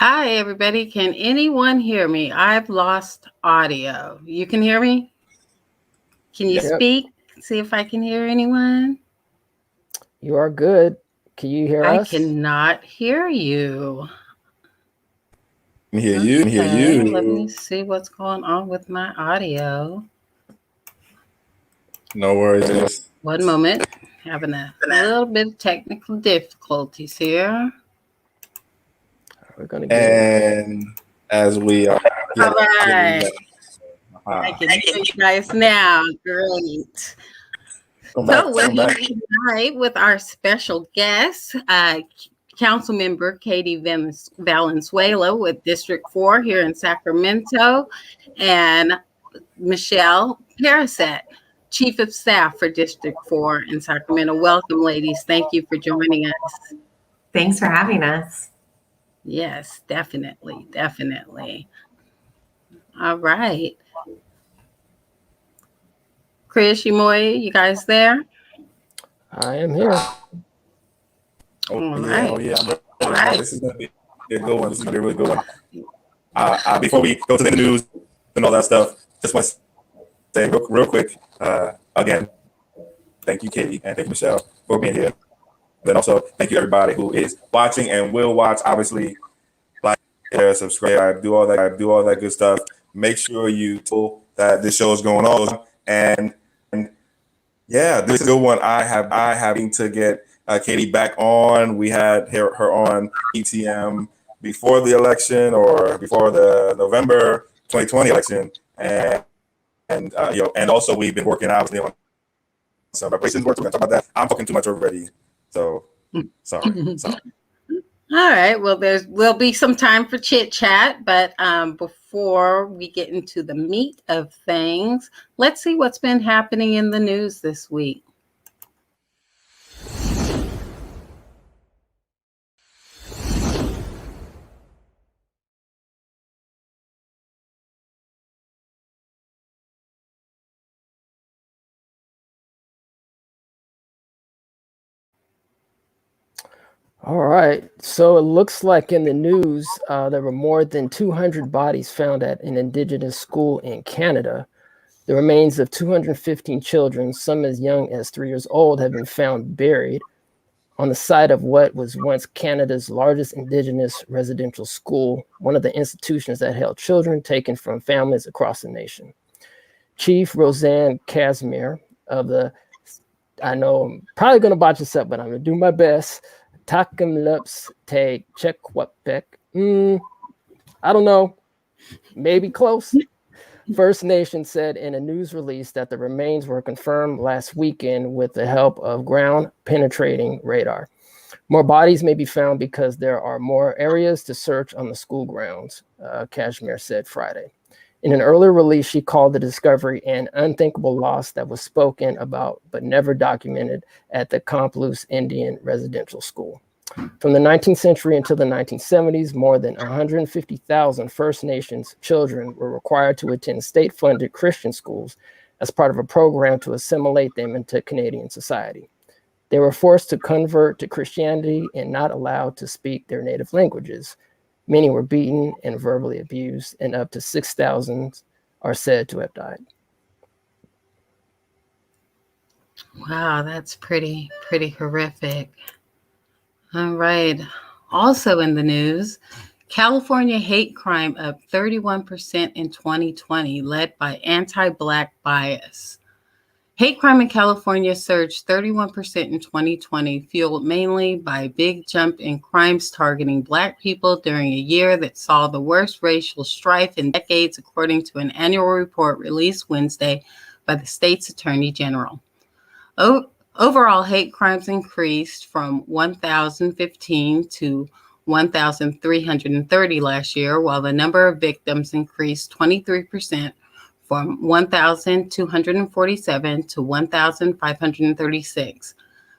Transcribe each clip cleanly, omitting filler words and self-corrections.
Hi, everybody. Can anyone hear me? I've lost audio. You can hear me? Can you Yep. speak? See if I can hear anyone. You are good. Can you hear I us? cannot hear you. Can hear you. Can hear Okay, you. let me see what's going on with my audio. No worries. One moment. Having a little bit of technical difficulties here. We're gonna get it. And as we are All right. I can hear you guys now. Great. So we're here tonight with our special guest, Council Member Katie Valenzuela with District 4 here in Sacramento, and Michelle Pariset, Chief of Staff for District 4 in Sacramento. Welcome, ladies. Thank you for joining us. Thanks for having us. Yes, definitely. All right. Chris, Yumoy, you guys there? I am here. Oh right. yeah. This is going to be a good one. This is going to be a really good one. Before we go to the news and all that stuff, just want to say real quick, again, thank you, Katie, and thank you, Michelle, for being here. Then also, thank you, everybody who is watching and will watch. Obviously, like, share, subscribe, do all that good stuff. Make sure you tell that this show is going on. And yeah, this is a good one. I have to get Katie back on. We had her on ETM before the election or before the November 2020 election, and and also we've been working obviously on some reparations work. We're gonna talk about that. I'm talking too much already, so sorry. All right. Well, there'll be some time for chit chat, but before we get into the meat of things, let's see what's been happening in the news this week. All right. So it looks like in the news, there were more than 200 bodies found at an Indigenous school in Canada. The remains of 215 children, some as young as 3 years old, have been found buried on the site of what was once Canada's largest Indigenous residential school, one of the institutions that held children taken from families across the nation. Chief Roseanne Casimir of the, I know I'm probably going to botch this up, but I'm going to do my best. Takamlups te Chekwapek. I don't know. Maybe close. First Nation said in a news release that the remains were confirmed last weekend with the help of ground-penetrating radar. More bodies may be found because there are more areas to search on the school grounds, Kashmir said Friday. In an earlier release, she called the discovery an unthinkable loss that was spoken about but never documented at the Kamploops Indian Residential School. From the 19th century until the 1970s, more than 150,000 First Nations children were required to attend state-funded Christian schools as part of a program to assimilate them into Canadian society. They were forced to convert to Christianity and not allowed to speak their native languages. Many were beaten and verbally abused, and up to 6,000 are said to have died. Wow, that's pretty horrific. All right. Also in the news, California hate crime up 31% in 2020, led by anti-Black bias. Hate crime in California surged 31% in 2020, fueled mainly by a big jump in crimes targeting Black people during a year that saw the worst racial strife in decades, according to an annual report released Wednesday by the state's Attorney General. Overall, hate crimes increased from 1,015 to 1,330 last year, while the number of victims increased 23%. From 1,247 to 1,536.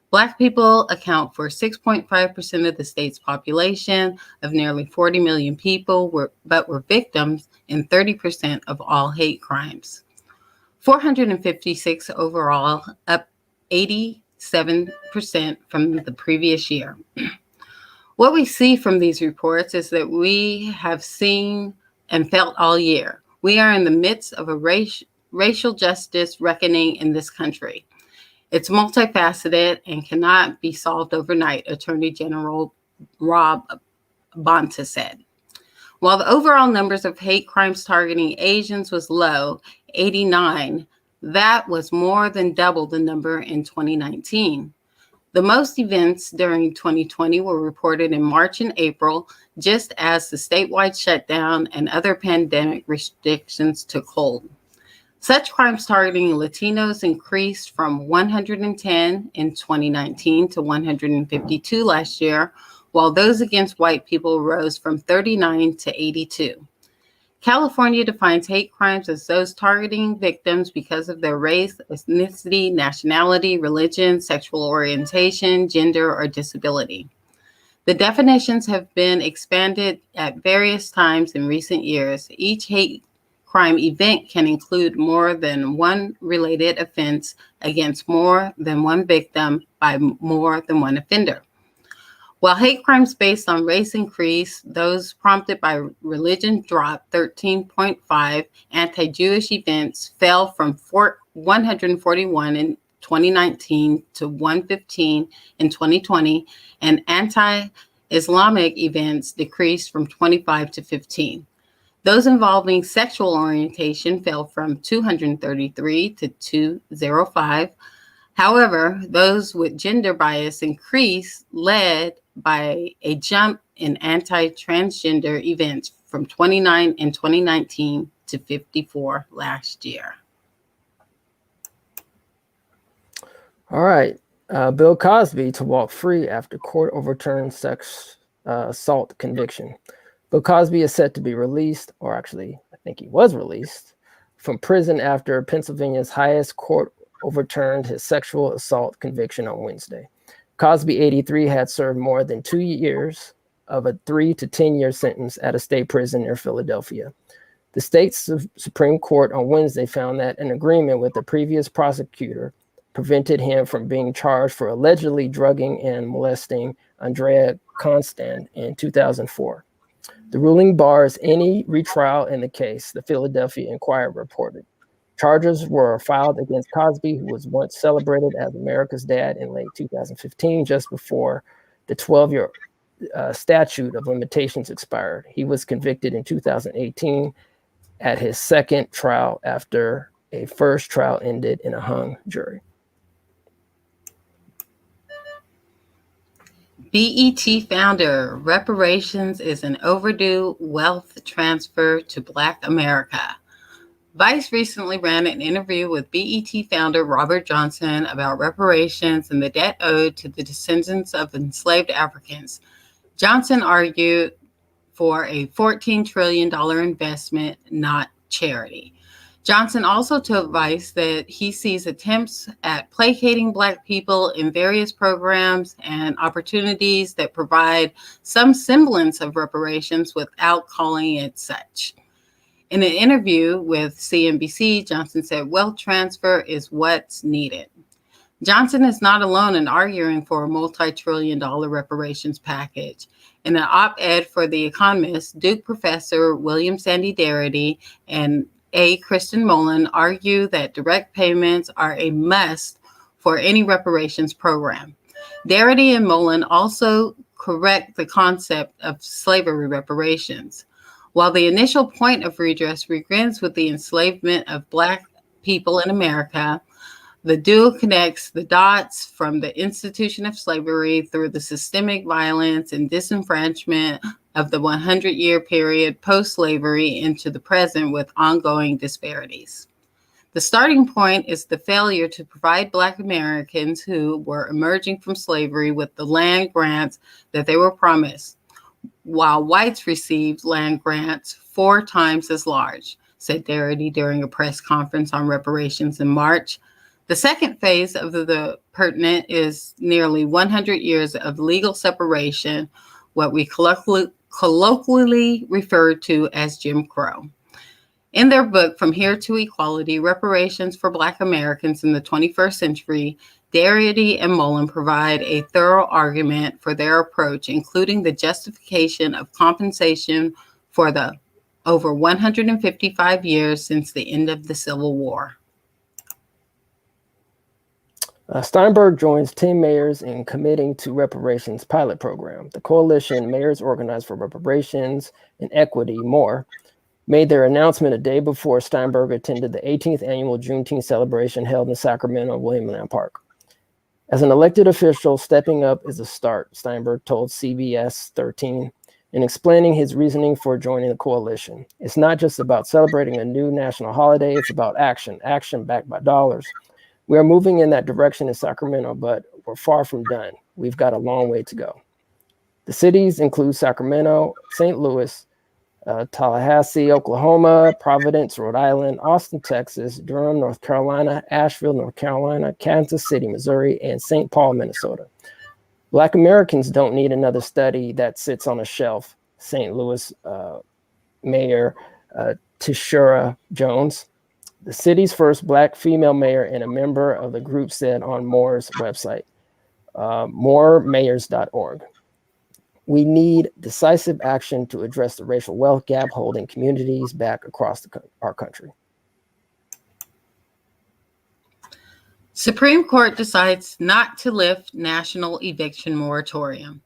Black people account for 6.5% of the state's population of nearly 40 million people, but were victims in 30% of all hate crimes. 456 overall, up 87% from the previous year. What we see from these reports is that we have seen and felt all year. We are in the midst of a racial justice reckoning in this country. It's multifaceted and cannot be solved overnight, Attorney General Rob Bonta said. While the overall numbers of hate crimes targeting Asians was low, 89, that was more than double the number in 2019. The most events during 2020 were reported in March and April, just as the statewide shutdown and other pandemic restrictions took hold. Such crimes targeting Latinos increased from 110 in 2019 to 152 last year, while those against white people rose from 39 to 82. California defines hate crimes as those targeting victims because of their race, ethnicity, nationality, religion, sexual orientation, gender, or disability. The definitions have been expanded at various times in recent years. Each hate crime event can include more than one related offense against more than one victim by more than one offender. While hate crimes based on race increased, those prompted by religion dropped 13.5. Anti-Jewish events fell from 141 in 2019 to 115 in 2020, and anti-Islamic events decreased from 25 to 15. Those involving sexual orientation fell from 233 to 205. However, those with gender bias increased, led by a jump in anti-transgender events from 29 in 2019 to 54 last year. All right. Bill Cosby to walk free after court overturned sex assault conviction. Bill Cosby is set to be released, or actually, I think he was released, from prison after Pennsylvania's highest court overturned his sexual assault conviction on Wednesday. Cosby, 83, had served more than 2 years of a 3 to 10 year sentence at a state prison near Philadelphia. The state's Supreme Court on Wednesday found that an agreement with the previous prosecutor prevented him from being charged for allegedly drugging and molesting Andrea Constand in 2004. The ruling bars any retrial in the case, the Philadelphia Inquirer reported. Charges were filed against Cosby, who was once celebrated as America's dad in late 2015, just before the 12-year statute of limitations expired. He was convicted in 2018 at his second trial after a first trial ended in a hung jury. BET founder, reparations is an overdue wealth transfer to Black America. Vice recently ran an interview with BET founder Robert Johnson about reparations and the debt owed to the descendants of enslaved Africans. Johnson argued for a $14 trillion investment, not charity. Johnson also told Vice that he sees attempts at placating Black people in various programs and opportunities that provide some semblance of reparations without calling it such. In an interview with CNBC, Johnson said wealth transfer is what's needed. Johnson is not alone in arguing for a multi-trillion-dollar reparations package. In an op-ed for The Economist, Duke professor William Sandy Darity and A. Kristen Mullen argue that direct payments are a must for any reparations program. Darity and Mullen also correct the concept of slavery reparations. While the initial point of redress begins with the enslavement of Black people in America, the duo connects the dots from the institution of slavery through the systemic violence and disenfranchisement of the 100-year period post-slavery into the present with ongoing disparities. The starting point is the failure to provide Black Americans who were emerging from slavery with the land grants that they were promised, while whites received land grants 4 times as large, said Darity during a press conference on reparations in March. The second phase of the pertinent is nearly 100 years of legal separation, what we colloquially refer to as Jim Crow. In their book, From Here to Equality, Reparations for Black Americans in the 21st Century, Darity and Mullen provide a thorough argument for their approach, including the justification of compensation for the over 155 years since the end of the Civil War. Steinberg joins 10 mayors in committing to reparations pilot program. The coalition, Mayors Organized for Reparations and Equity, MORE, made their announcement a day before Steinberg attended the 18th annual Juneteenth celebration held in Sacramento, William Land Park. As an elected official, stepping up is a start, Steinberg told CBS 13 in explaining his reasoning for joining the coalition. It's not just about celebrating a new national holiday, it's about action backed by dollars. We are moving in that direction in Sacramento, but we're far from done. We've got a long way to go. The cities include Sacramento, St. Louis, Tallahassee, Oklahoma, Providence, Rhode Island, Austin, Texas, Durham, North Carolina, Asheville, North Carolina, Kansas City, Missouri, and St. Paul, Minnesota. Black Americans don't need another study that sits on a shelf, St. Louis Mayor Tishura Jones, the city's first Black female mayor and a member of the group, said on Moore's website, moremayors.org. We need decisive action to address the racial wealth gap holding communities back across our country. Supreme Court decides not to lift national eviction moratorium.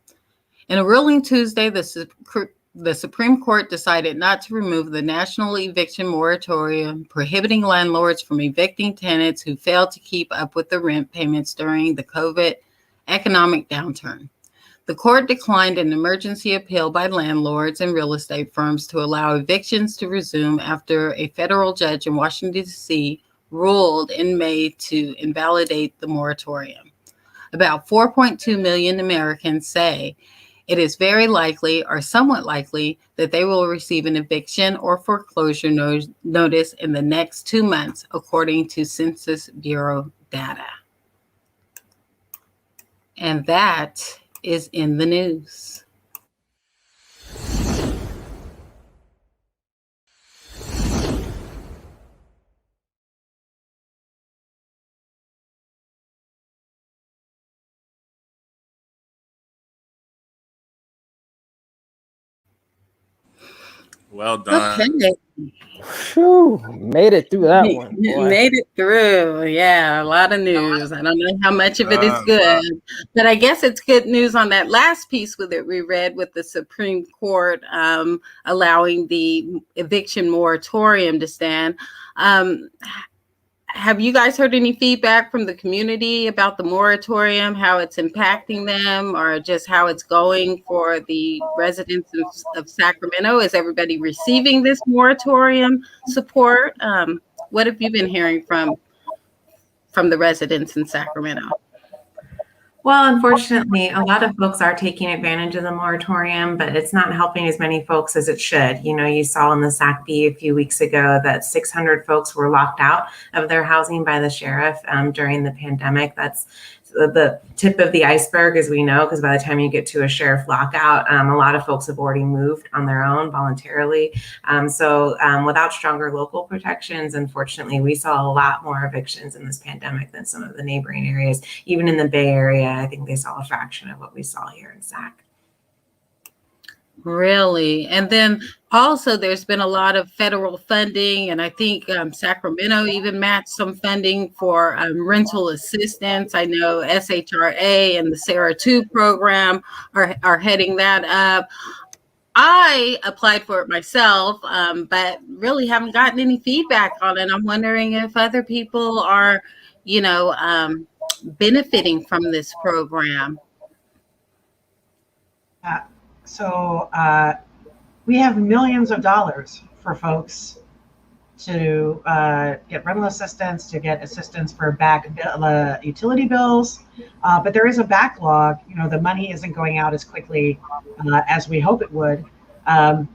In a ruling Tuesday, the Supreme Court decided not to remove the national eviction moratorium, prohibiting landlords from evicting tenants who failed to keep up with the rent payments during the COVID economic downturn. The court declined an emergency appeal by landlords and real estate firms to allow evictions to resume after a federal judge in Washington, D.C. ruled in May to invalidate the moratorium. About 4.2 million Americans say it is very likely or somewhat likely that they will receive an eviction or foreclosure notice in the next 2 months, according to Census Bureau data. And that is in the news. Well done. Okay. Whew, made it through that one. Boy. Made it through. Yeah, a lot of news. I don't know how much of it is good, but I guess it's good news on that last piece that we read with the Supreme Court allowing the eviction moratorium to stand. Have you guys heard any feedback from the community about the moratorium, how it's impacting them, or just how it's going for the residents of Sacramento? Is everybody receiving this moratorium support? What have you been hearing from the residents in Sacramento? Well, unfortunately, a lot of folks are taking advantage of the moratorium, but it's not helping as many folks as it should. You know, you saw in the SACB a few weeks ago that 600 folks were locked out of their housing by the sheriff during the pandemic. That's the tip of the iceberg, as we know, because by the time you get to a sheriff lockout, a lot of folks have already moved on their own voluntarily. So without stronger local protections, unfortunately, we saw a lot more evictions in this pandemic than some of the neighboring areas. Even in the Bay Area, I think they saw a fraction of what we saw here in Sac. Really? And then also there's been a lot of federal funding, and I think Sacramento even matched some funding for rental assistance. I know SHRA and the Sarah 2 program are heading that up. I applied for it myself, but really haven't gotten any feedback on it. I'm wondering if other people are, benefiting from this program. So we have millions of dollars for folks to get rental assistance, to get assistance for back utility bills, but there is a backlog. The money isn't going out as quickly as we hope it would, and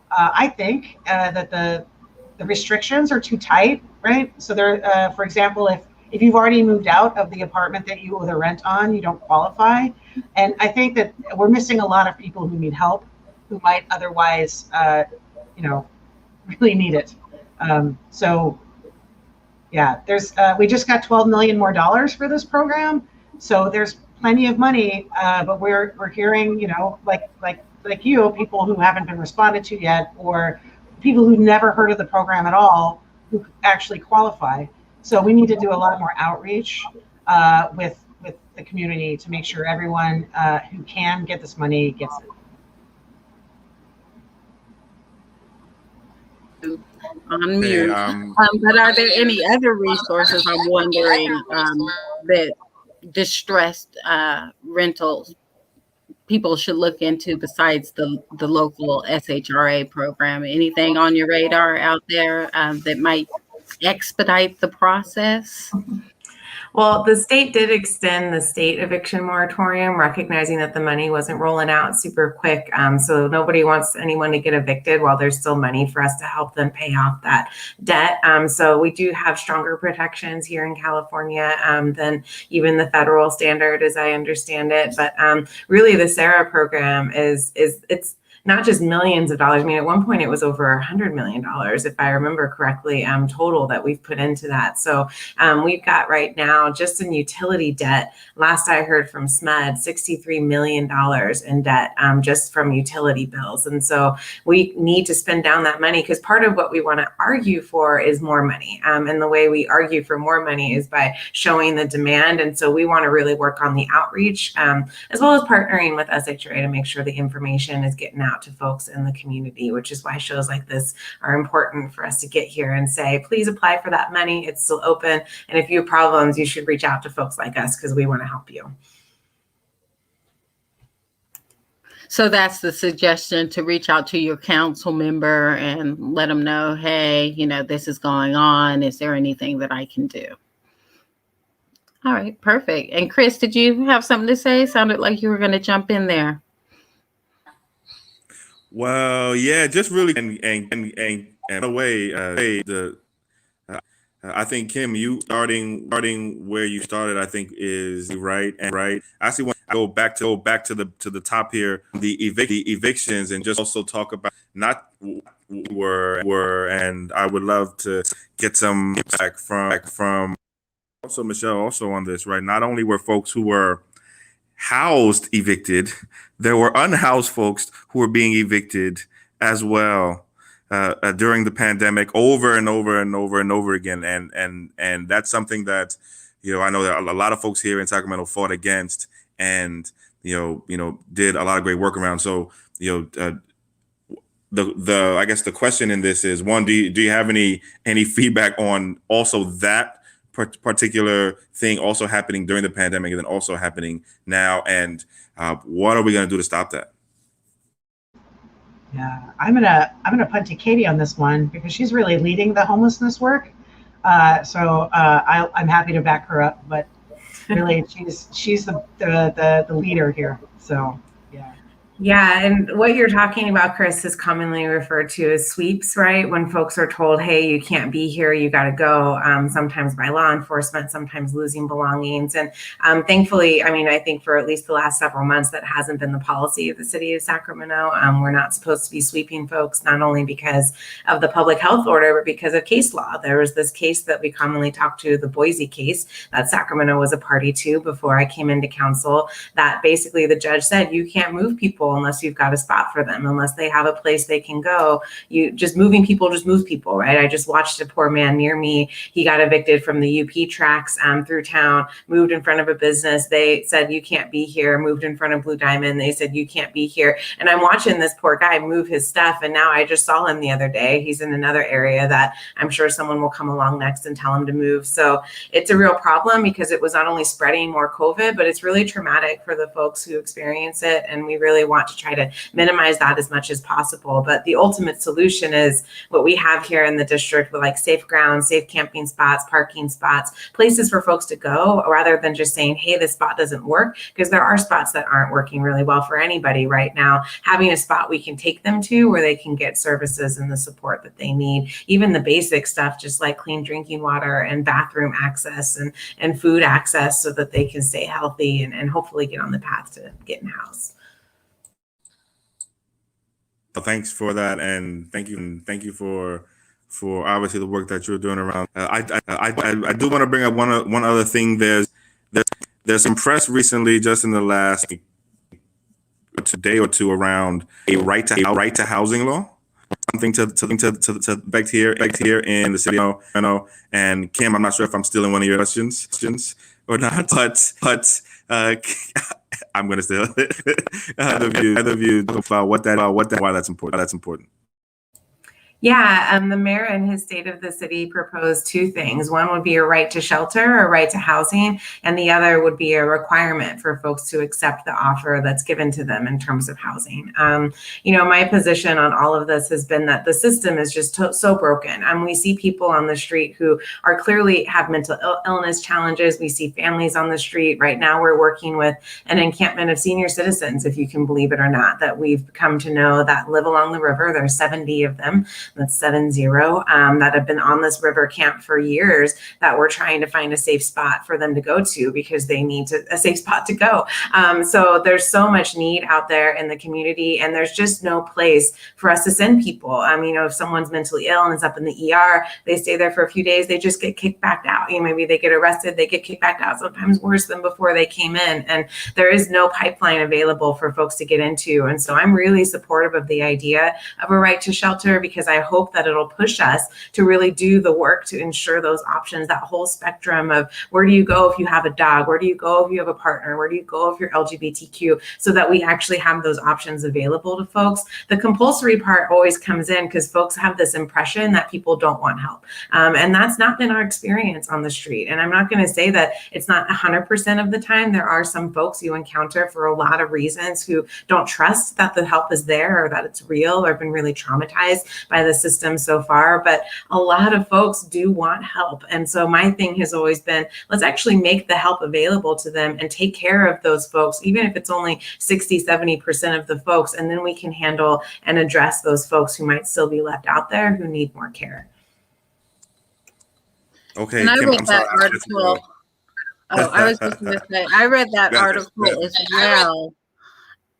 I think that the restrictions are too tight, right? So there, for example, if you've already moved out of the apartment that you owe the rent on, you don't qualify. And I think that we're missing a lot of people who need help, who might otherwise, really need it. So yeah, there's we just got $12 million more for this program, so there's plenty of money. But we're hearing, you know, like you, people who haven't been responded to yet, or people who never heard of the program at all, who actually qualify. So we need to do a lot more outreach with the community to make sure everyone who can get this money gets it. On Hey, mute. But are there any other resources, I'm wondering, that distressed rentals people should look into besides the local SHRA program? Anything on your radar out there that might expedite the process? Well, the state did extend the state eviction moratorium, recognizing that the money wasn't rolling out super quick. So nobody wants anyone to get evicted while there's still money for us to help them pay off that debt. So we do have stronger protections here in California than even the federal standard, as I understand it. But really, the SARA program it's not just millions of dollars. I mean, at one point it was over $100 million, if I remember correctly, total that we've put into that. So we've got right now just in utility debt, last I heard from SMED, $63 million in debt just from utility bills. And so we need to spend down that money, because part of what we want to argue for is more money. And the way we argue for more money is by showing the demand. And so we want to really work on the outreach as well as partnering with SHRA to make sure the information is getting out to folks in the community, which is why shows like this are important for us to get here and say, please apply for that money. It's still open. And if you have problems, you should reach out to folks like us, because we want to help you. So that's the suggestion, to reach out to your council member and let them know, hey, you know, this is going on. Is there anything that I can do? All right, perfect. And Chris, did you have something to say? Sounded like you were going to jump in there. Well, yeah, just really and away I think, Kim, you starting where you started, I think is right. And right, I see. Want to go back to the top here, the evictions, and just also talk about not were, and I would love to get some back from also Michelle also on this, right? Not only were folks who were housed evicted, there were unhoused folks who were being evicted as well during the pandemic, over and over and over and over again. And that's something that, you know, I know that a lot of folks here in Sacramento fought against, and you know did a lot of great work around. So the I guess the question in this is, one, do you have any feedback on also that particular thing also happening during the pandemic and then also happening now, and what are we going to do to stop that? Yeah, I'm gonna punt to Katie on this one, because she's really leading the homelessness work. So I'm happy to back her up, but really she's the leader here. So yeah. Yeah, and what you're talking about, Chris, is commonly referred to as sweeps, right? When folks are told, hey, you can't be here, you got to go, sometimes by law enforcement, sometimes losing belongings. And thankfully, I mean, I think for at least the last several months, that hasn't been the policy of the city of Sacramento. We're not supposed to be sweeping folks, not only because of the public health order, but because of case law. There was this case that we commonly talk to, the Boise case, that Sacramento was a party to before I came into council, that basically the judge said, you can't move people unless you've got a spot for them, unless they have a place they can go. You just moving people just moves people, right? I just watched a poor man near me. He got evicted from the UP tracks through town, moved in front of a business. They said, you can't be here. Moved in front of Blue Diamond. They said, you can't be here. And I'm watching this poor guy move his stuff. And now I just saw him the other day. He's in another area that I'm sure someone will come along next and tell him to move. So it's a real problem, because it was not only spreading more COVID, but it's really traumatic for the folks who experience it. And we really want to try to minimize that as much as possible. But the ultimate solution is what we have here in the district, with like safe grounds, safe camping spots, parking spots, places for folks to go, rather than just saying, hey, this spot doesn't work, because there are spots that aren't working really well for anybody right now. Having a spot we can take them to where they can get services and the support that they need, even the basic stuff, just like clean drinking water and bathroom access and food access, so that they can stay healthy and hopefully get on the path to getting housed. thanks for that, and thank you for obviously the work that you're doing around. I do want to bring up one other thing. There's some press recently, just in the last day or two, around a right to housing law. Something to back here in the city. I know. And Kim, I'm not sure if I'm still in one of your questions or not, but I'm going to still either of you about why that's important. Yeah, the mayor in his state of the city proposed two things. One would be a right to shelter, a right to housing, and the other would be a requirement for folks to accept the offer that's given to them in terms of housing. My position on all of this has been that the system is just so broken. We see people on the street who are clearly have mental illness challenges. We see families on the street. Right now, we're working with an encampment of senior citizens, if you can believe it or not, that we've come to know that live along the river. There's 70 of them. That's 70, that have been on this river camp for years, that we're trying to find a safe spot for them to go to because they need a safe spot to go. So there's so much need out there in the community, and there's just no place for us to send people. If someone's mentally ill and is up in the ER, they stay there for a few days, they just get kicked back out. Maybe they get arrested, they get kicked back out, sometimes worse than before they came in. And there is no pipeline available for folks to get into. And so I'm really supportive of the idea of a right to shelter, because I hope that it'll push us to really do the work to ensure those options, that whole spectrum of where do you go if you have a dog, where do you go if you have a partner, where do you go if you're LGBTQ, so that we actually have those options available to folks. The compulsory part always comes in because folks have this impression that people don't want help. And that's not been our experience on the street. And I'm not going to say that it's not 100% of the time. There are some folks you encounter for a lot of reasons who don't trust that the help is there or that it's real, or have been really traumatized by the system so far. But a lot of folks do want help. And so my thing has always been, let's actually make the help available to them and take care of those folks, even if it's only 60-70% of the folks. And then we can handle and address those folks who might still be left out there who need more care. Okay, and I Kim, read I'm that sorry. article. I was just going to say, I read that article as well.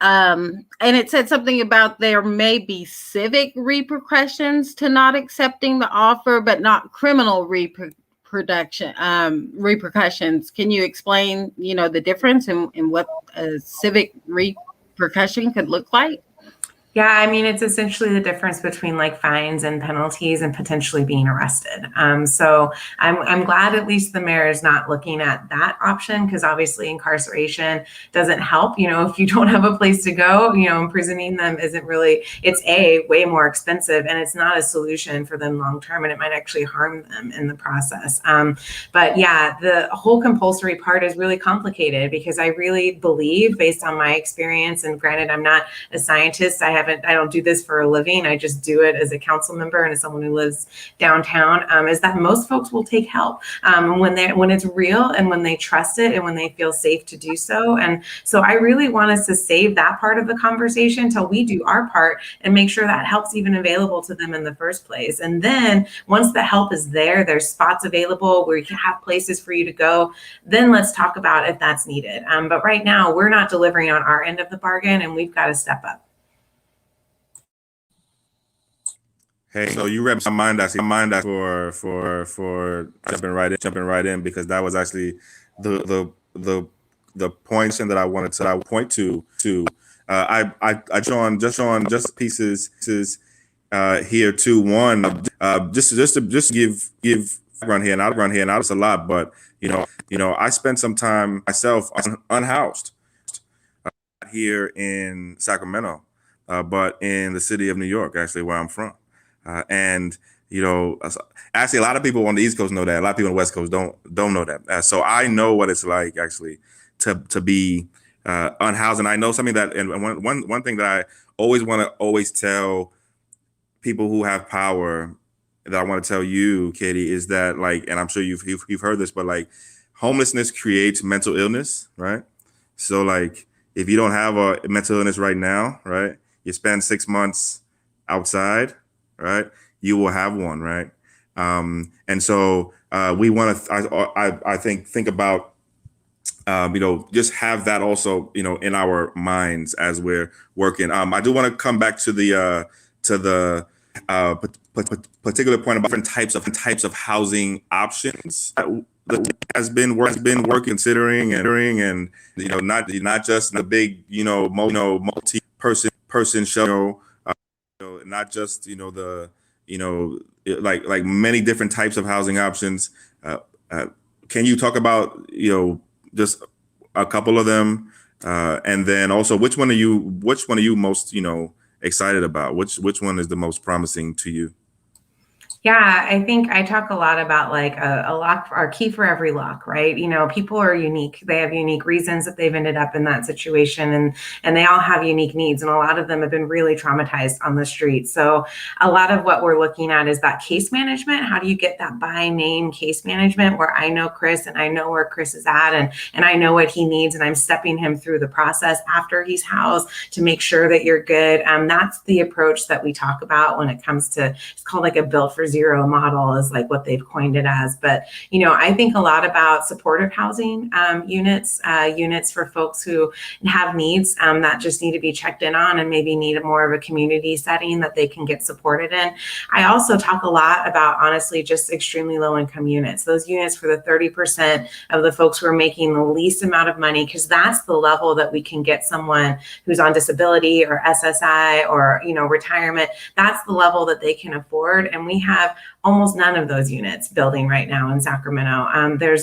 And it said something about there may be civic repercussions to not accepting the offer, but not criminal repercussions. Can you explain, the difference in what a civic repercussion could look like? Yeah, it's essentially the difference between like fines and penalties and potentially being arrested. So I'm glad at least the mayor is not looking at that option, because obviously incarceration doesn't help. If you don't have a place to go, imprisoning them isn't really, it's way more expensive, and it's not a solution for them long term, and it might actually harm them in the process. But yeah, the whole compulsory part is really complicated, because I really believe, based on my experience, and granted, I'm not a scientist, I don't do this for a living, I just do it as a council member and as someone who lives downtown, is that most folks will take help when it's real and when they trust it and when they feel safe to do so. And so I really want us to save that part of the conversation until we do our part and make sure that help's even available to them in the first place. And then once the help is there, there's spots available where you can have places for you to go, then let's talk about if that's needed. But right now we're not delivering on our end of the bargain, and we've got to step up. Hey, so you read my mind for jumping right in, because that was actually the points that I wanted to point to. I just pieces here too. One, just to give run here, and I'll it's a lot, but I spent some time myself unhoused here in Sacramento, but in the city of New York, actually, where I'm from. And actually, a lot of people on the East Coast know that. A lot of people on the West Coast don't know that. So I know what it's like actually to be unhoused, and I know something that. And one thing that I always want to tell people who have power, that I want to tell you, Katie, is that and I'm sure you've heard this, but homelessness creates mental illness, right? So if you don't have a mental illness right now, right, you spend 6 months outside, right, you will have one, right? And so we want to, I think about just have that also, in our minds as we're working. I do want to come back to the particular point about different types of housing options that has been work considering and not just the big multi-person show, not just like many different types of housing options. Can you talk about just a couple of them, and then also which one are you most excited about? Which one is the most promising to you? Yeah, I think I talk a lot about like a lock, our key for every lock, right? People are unique. They have unique reasons that they've ended up in that situation, and they all have unique needs. And a lot of them have been really traumatized on the street. So a lot of what we're looking at is that case management. How do you get that by name case management where I know Chris and I know where Chris is at and I know what he needs and I'm stepping him through the process after he's housed to make sure that you're good. That's the approach that we talk about when it comes to, it's called like a built for zero model is like what they've coined it as. But, I think a lot about supportive housing units for folks who have needs that just need to be checked in on and maybe need more of a community setting that they can get supported in. I also talk a lot about, honestly, just extremely low income units, those units for the 30% of the folks who are making the least amount of money, because that's the level that we can get someone who's on disability or SSI or, retirement. That's the level that they can afford. And we have almost none of those units building right now in Sacramento.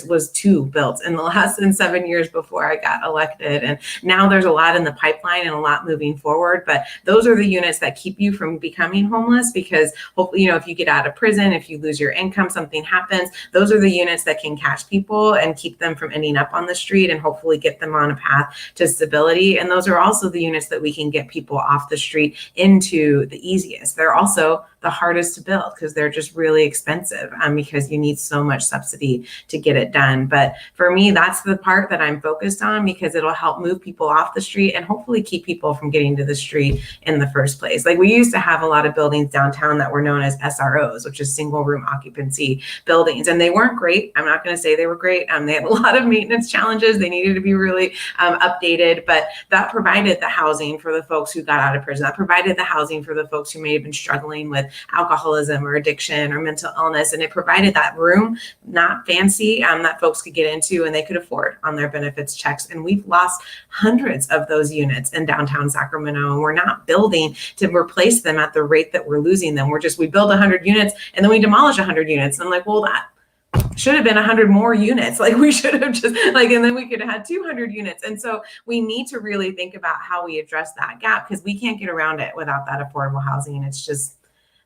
Was 2 built in the last 7 years before I got elected. And now there's a lot in the pipeline and a lot moving forward. But those are the units that keep you from becoming homeless, because hopefully, if you get out of prison, if you lose your income, something happens, those are the units that can catch people and keep them from ending up on the street and hopefully get them on a path to stability. And those are also the units that we can get people off the street into the easiest. They're also the hardest to build because they're just really expensive because you need so much subsidy to get it done. But for me, that's the part that I'm focused on because it'll help move people off the street and hopefully keep people from getting to the street in the first place. Like we used to have a lot of buildings downtown that were known as SROs, which is single room occupancy buildings. And they weren't great. I'm not going to say they were great. They had a lot of maintenance challenges. They needed to be really updated, but that provided the housing for the folks who got out of prison. That provided the housing for the folks who may have been struggling with alcoholism or addiction or mental illness. And it provided that room, not fancy, that folks could get into and they could afford on their benefits checks. And we've lost hundreds of those units in downtown Sacramento. And we're not building to replace them at the rate that we're losing them. We build 100 units and then we demolish 100 units. And I'm like, well, that should have been 100 more units. Like we should have just and then we could have had 200 units. And so we need to really think about how we address that gap because we can't get around it without that affordable housing. It's just,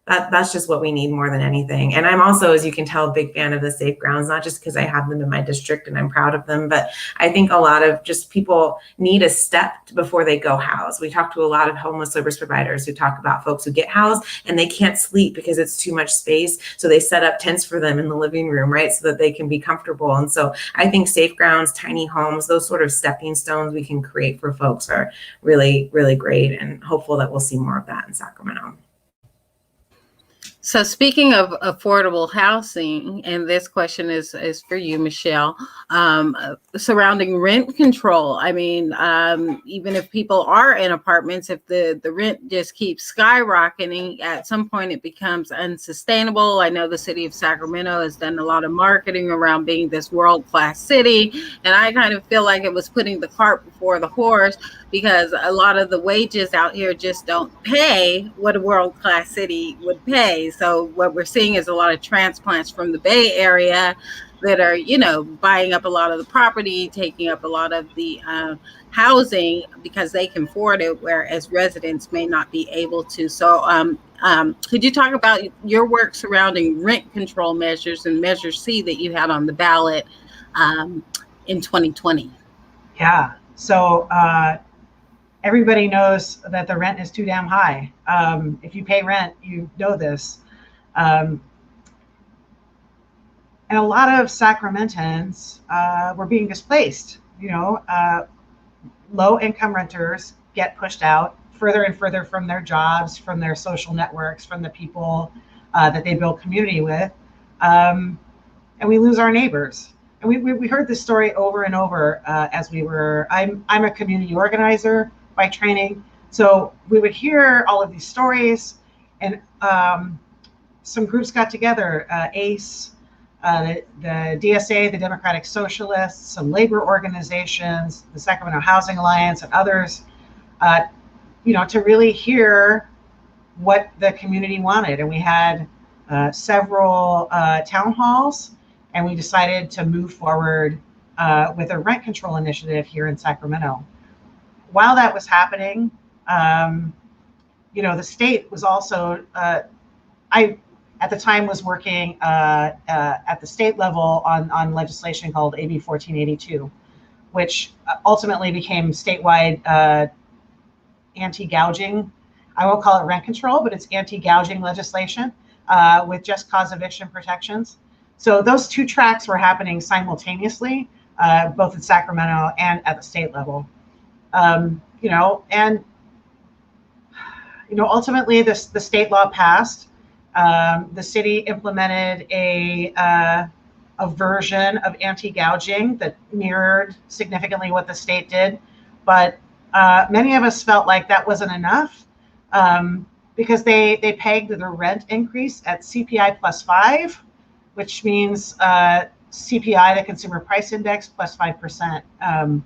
that's just what we need more than anything. And I'm also, as you can tell, a big fan of the safe grounds, not just because I have them in my district and I'm proud of them, but I think a lot of just people need a step before they go house. We talk to a lot of homeless service providers who talk about folks who get housed and they can't sleep because it's too much space. So they set up tents for them in the living room, right? So that they can be comfortable. And so I think safe grounds, tiny homes, those sort of stepping stones we can create for folks are really, really great and hopeful that we'll see more of that in Sacramento. So speaking of affordable housing, and this question is for you, Michelle, surrounding rent control. I mean, even if people are in apartments, if the rent just keeps skyrocketing, at some point it becomes unsustainable. I know the city of Sacramento has done a lot of marketing around being this world-class city, and I kind of feel like it was putting the cart before the horse because a lot of the wages out here just don't pay what a world-class city would pay. So what we're seeing is a lot of transplants from the Bay Area that are, buying up a lot of the property, taking up a lot of the housing because they can afford it, whereas residents may not be able to. So could you talk about your work surrounding rent control measures and Measure C that you had on the ballot in 2020? Yeah. So everybody knows that the rent is too damn high. If you pay rent, you know this. And a lot of Sacramentans were being displaced. Low income renters get pushed out further and further from their jobs, from their social networks, from the people that they build community with. And we lose our neighbors. and we heard this story over and over as we were. I'm a community organizer by training, so we would hear all of these stories, and some groups got together, ACE, the DSA, the Democratic Socialists, some labor organizations, the Sacramento Housing Alliance, and others, to really hear what the community wanted. And we had several town halls, and we decided to move forward with a rent control initiative here in Sacramento. While that was happening, the state was also, I at the time was working at the state level on legislation called AB 1482, which ultimately became statewide anti-gouging. I won't call it rent control, but it's anti-gouging legislation with just cause eviction protections. So those two tracks were happening simultaneously, both in Sacramento and at the state level. Ultimately the state law passed. The city implemented a version of anti-gouging that mirrored significantly what the state did, but many of us felt like that wasn't enough because they pegged the rent increase at CPI plus 5, which means CPI, the Consumer Price Index, plus 5%. And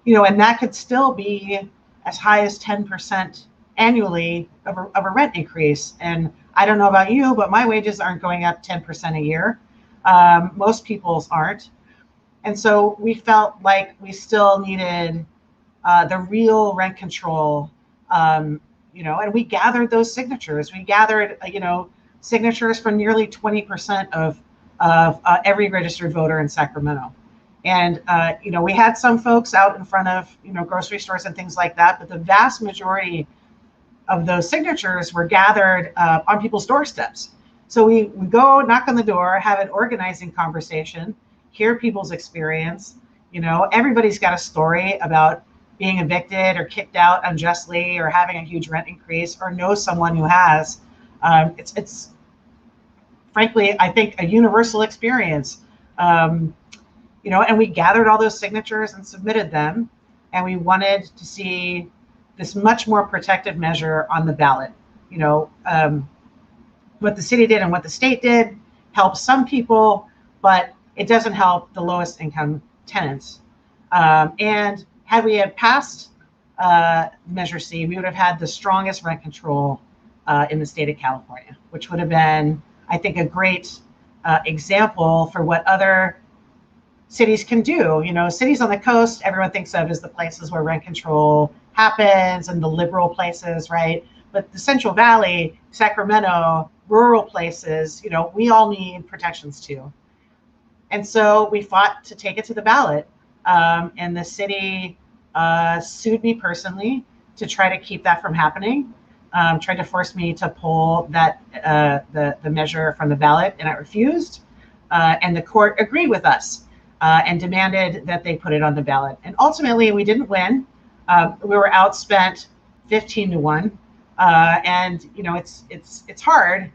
that could still be as high as 10% annually of a rent increase. And I don't know about you, but my wages aren't going up 10% a year. Most people's aren't. And so we felt like we still needed the real rent control, and we gathered those signatures. We gathered, signatures from nearly 20% of every registered voter in Sacramento. And, we had some folks out in front of, grocery stores and things like that, but the vast majority of those signatures were gathered on people's doorsteps. So we go knock on the door, have an organizing conversation, hear people's experience. Everybody's got a story about being evicted or kicked out unjustly or having a huge rent increase or know someone who has. It's frankly, I think, a universal experience. And we gathered all those signatures and submitted them, and we wanted to see this much more protective measure on the ballot. What the city did and what the state did helps some people, but it doesn't help the lowest income tenants. And had we had passed Measure C, we would have had the strongest rent control in the state of California, which would have been, I think, a great example for what other cities can do. Cities on the coast, everyone thinks of as the places where rent control happens and the liberal places, right? But the Central Valley, Sacramento, rural places, we all need protections too. And so we fought to take it to the ballot. And the city sued me personally to try to keep that from happening, tried to force me to pull that the measure from the ballot, and I refused. And the court agreed with us and demanded that they put it on the ballot. And ultimately, we didn't win. We were outspent 15-1, and it's hard.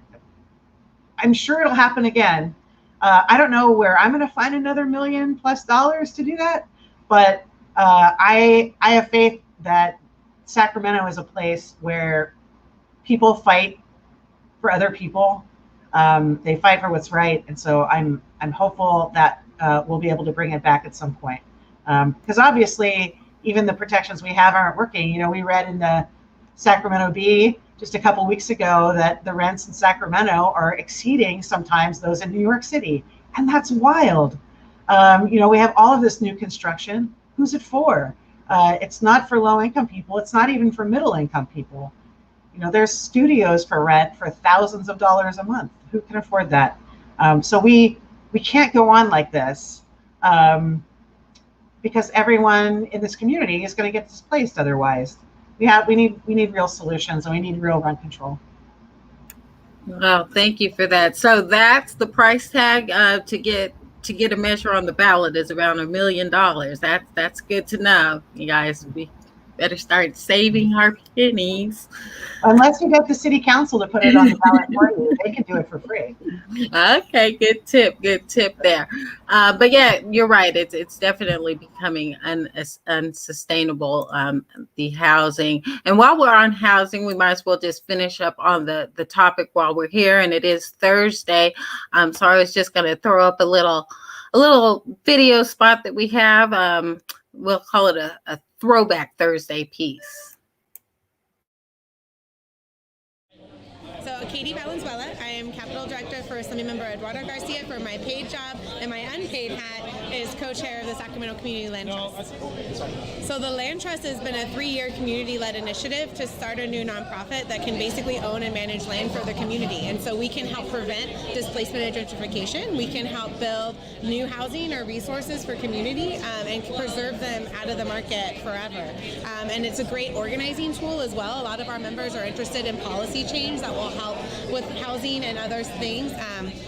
I'm sure it'll happen again. I don't know where I'm going to find another $1 million+ to do that, but I have faith that Sacramento is a place where people fight for other people. They fight for what's right, and so I'm hopeful that we'll be able to bring it back at some point. Because obviously, even the protections we have aren't working. We read in the Sacramento Bee just a couple weeks ago that the rents in Sacramento are exceeding sometimes those in New York City, and that's wild. We have all of this new construction. Who's it for? It's not for low-income people. It's not even for middle-income people. There's studios for rent for thousands of dollars a month. Who can afford that? So we can't go on like this because everyone in this community is going to get displaced otherwise. We need real solutions, and we need real rent control. Well, thank you for that. So that's the price tag to get a measure on the ballot is around $1 million. That's good to know, you guys. Better start saving our pennies. Unless you get the city council to put it on the ballot for you, they can do it for free. Okay, good tip there. But yeah, you're right. It's definitely becoming unsustainable. The housing, and while we're on housing, we might as well just finish up on the topic while we're here. And it is Thursday, so I was just going to throw up a little video spot that we have. We'll call it a throwback Thursday piece. So Katie Valenzuela, I am Capital Director for Assembly Member Eduardo Garcia for my paid job, and my unpaid hat is co-chair of the Sacramento Community Land Trust. So the Land Trust has been a 3-year community-led initiative to start a new nonprofit that can basically own and manage land for the community. And so we can help prevent displacement and gentrification. We can help build new housing or resources for community and preserve them out of the market forever. And it's a great organizing tool as well. A lot of our members are interested in policy change that will help with housing and other things.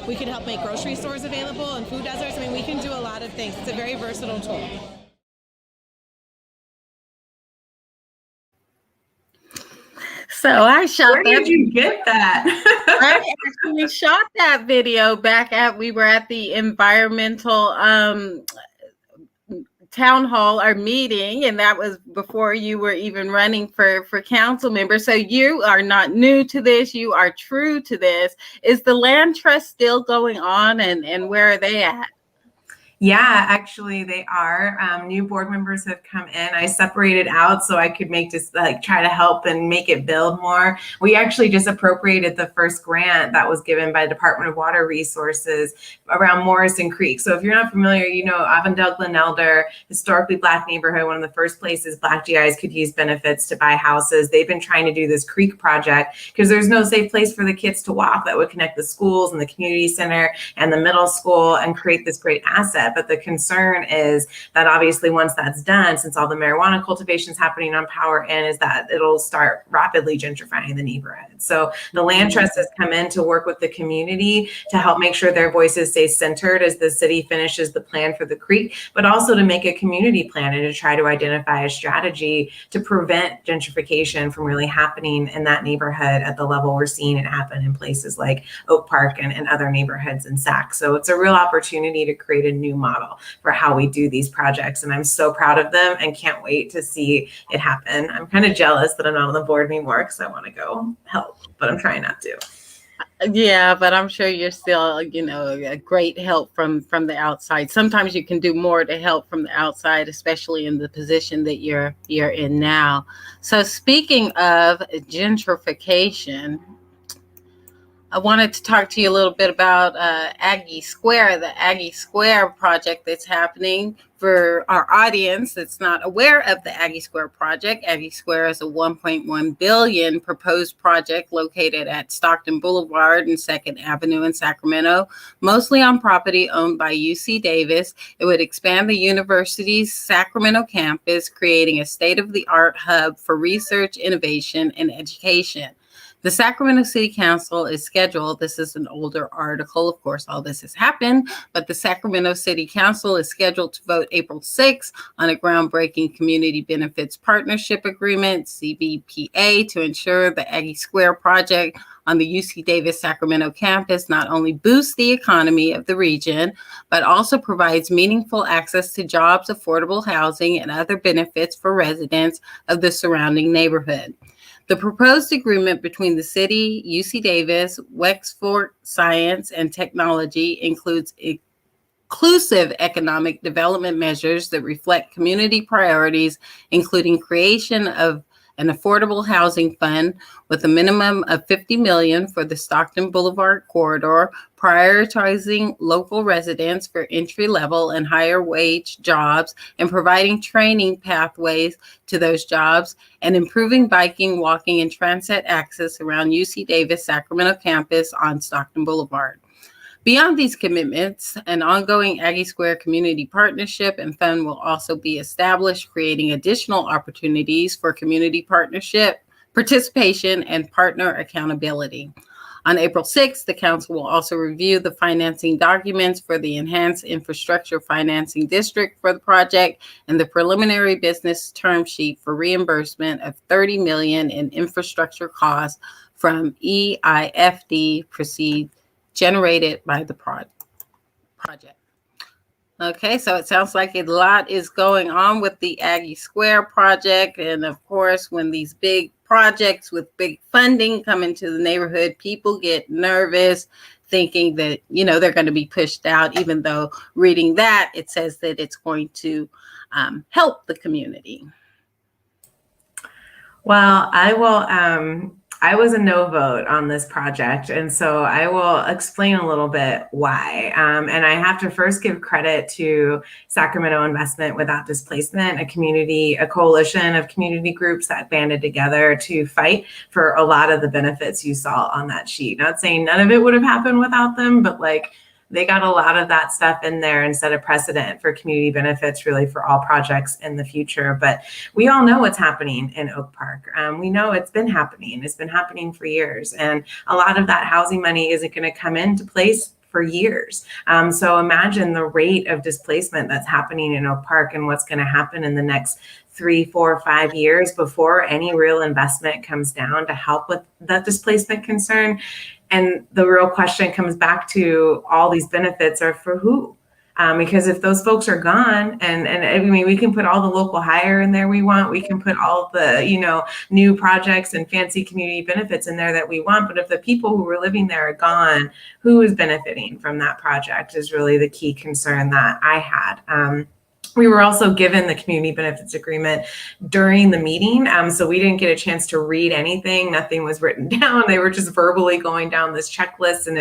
We can help make grocery stores available and food deserts. I mean, we can do a lot of things. It's a very versatile tool. So I shot Where did you get that? I actually shot that video we were at the environmental town hall or meeting, and that was before you were even running for council member. So you are not new to this, you are true to this. Is the land trust still going on, and where are they at? Yeah, actually they are. New board members have come in. I separated out so I could try to help and make it build more. We actually just appropriated the first grant that was given by Department of Water Resources around Morrison Creek. So if you're not familiar, you know, Avondale Glen Elder, historically Black neighborhood, one of the first places Black GIs could use benefits to buy houses. They've been trying to do this creek project because there's no safe place for the kids to walk that would connect the schools and the community center and the middle school and create this great asset. But the concern is that obviously once that's done, since all the marijuana cultivation is happening on Power Inn, is that it'll start rapidly gentrifying the neighborhood. So the Land Trust has come in to work with the community to help make sure their voices stay centered as the city finishes the plan for the creek, but also to make a community plan and to try to identify a strategy to prevent gentrification from really happening in that neighborhood at the level we're seeing it happen in places like Oak Park and other neighborhoods in Sac. So it's a real opportunity to create a new model for how we do these projects. And I'm so proud of them and can't wait to see it happen. I'm kind of jealous that I'm not on the board anymore because I want to go help, but I'm trying not to. Yeah, but I'm sure you're still, a great help from the outside. Sometimes you can do more to help from the outside, especially in the position that you're in now. So speaking of gentrification, I wanted to talk to you a little bit about Aggie Square, the Aggie Square project that's happening. For our audience that's not aware of the Aggie Square project, Aggie Square is a $1.1 billion proposed project located at Stockton Boulevard and 2nd Avenue in Sacramento, mostly on property owned by UC Davis. It would expand the university's Sacramento campus, creating a state-of-the-art hub for research, innovation, and education. The Sacramento City Council is scheduled, this is an older article, of course, all this has happened, but the Sacramento City Council is scheduled to vote April 6th on a groundbreaking Community Benefits Partnership Agreement, CBPA, to ensure the Aggie Square project on the UC Davis Sacramento campus not only boosts the economy of the region, but also provides meaningful access to jobs, affordable housing, and other benefits for residents of the surrounding neighborhood. The proposed agreement between the city, UC Davis, Wexford Science and Technology includes inclusive economic development measures that reflect community priorities, including creation of an affordable housing fund with a minimum of $50 million for the Stockton Boulevard corridor, prioritizing local residents for entry-level and higher wage jobs and providing training pathways to those jobs, and improving biking, walking, and transit access around UC Davis Sacramento campus on Stockton Boulevard. Beyond these commitments, an ongoing Aggie Square Community Partnership and Fund will also be established, creating additional opportunities for community partnership, participation, and partner accountability. On April 6th, the council will also review the financing documents for the Enhanced Infrastructure Financing District for the project and the preliminary business term sheet for reimbursement of $30 million in infrastructure costs from EIFD proceeds generated by the project. Okay, so it sounds like a lot is going on with the Aggie Square project. And of course, when these big projects with big funding come into the neighborhood, people get nervous thinking that, they're going to be pushed out, even though reading that, it says that it's going to help the community. Well, I was a no vote on this project, and so I will explain a little bit why. And I have to first give credit to Sacramento Investment Without Displacement, a coalition of community groups that banded together to fight for a lot of the benefits you saw on that sheet. Not saying none of it would have happened without them, but they got a lot of that stuff in there and set a precedent for community benefits really for all projects in the future. But we all know what's happening in Oak Park. We know it's been happening. It's been happening for years. And a lot of that housing money isn't going to come into place for years. So imagine the rate of displacement that's happening in Oak Park and what's going to happen in the next 3, 4, 5 years before any real investment comes down to help with that displacement concern. And the real question comes back to all these benefits are for who? Because if those folks are gone, and I mean, we can put all the local hire in there we want, we can put all the, new projects and fancy community benefits in there that we want. But if the people who were living there are gone, who is benefiting from that project is really the key concern that I had. We were also given the community benefits agreement during the meeting. So we didn't get a chance to read anything. Nothing was written down. They were just verbally going down this checklist. And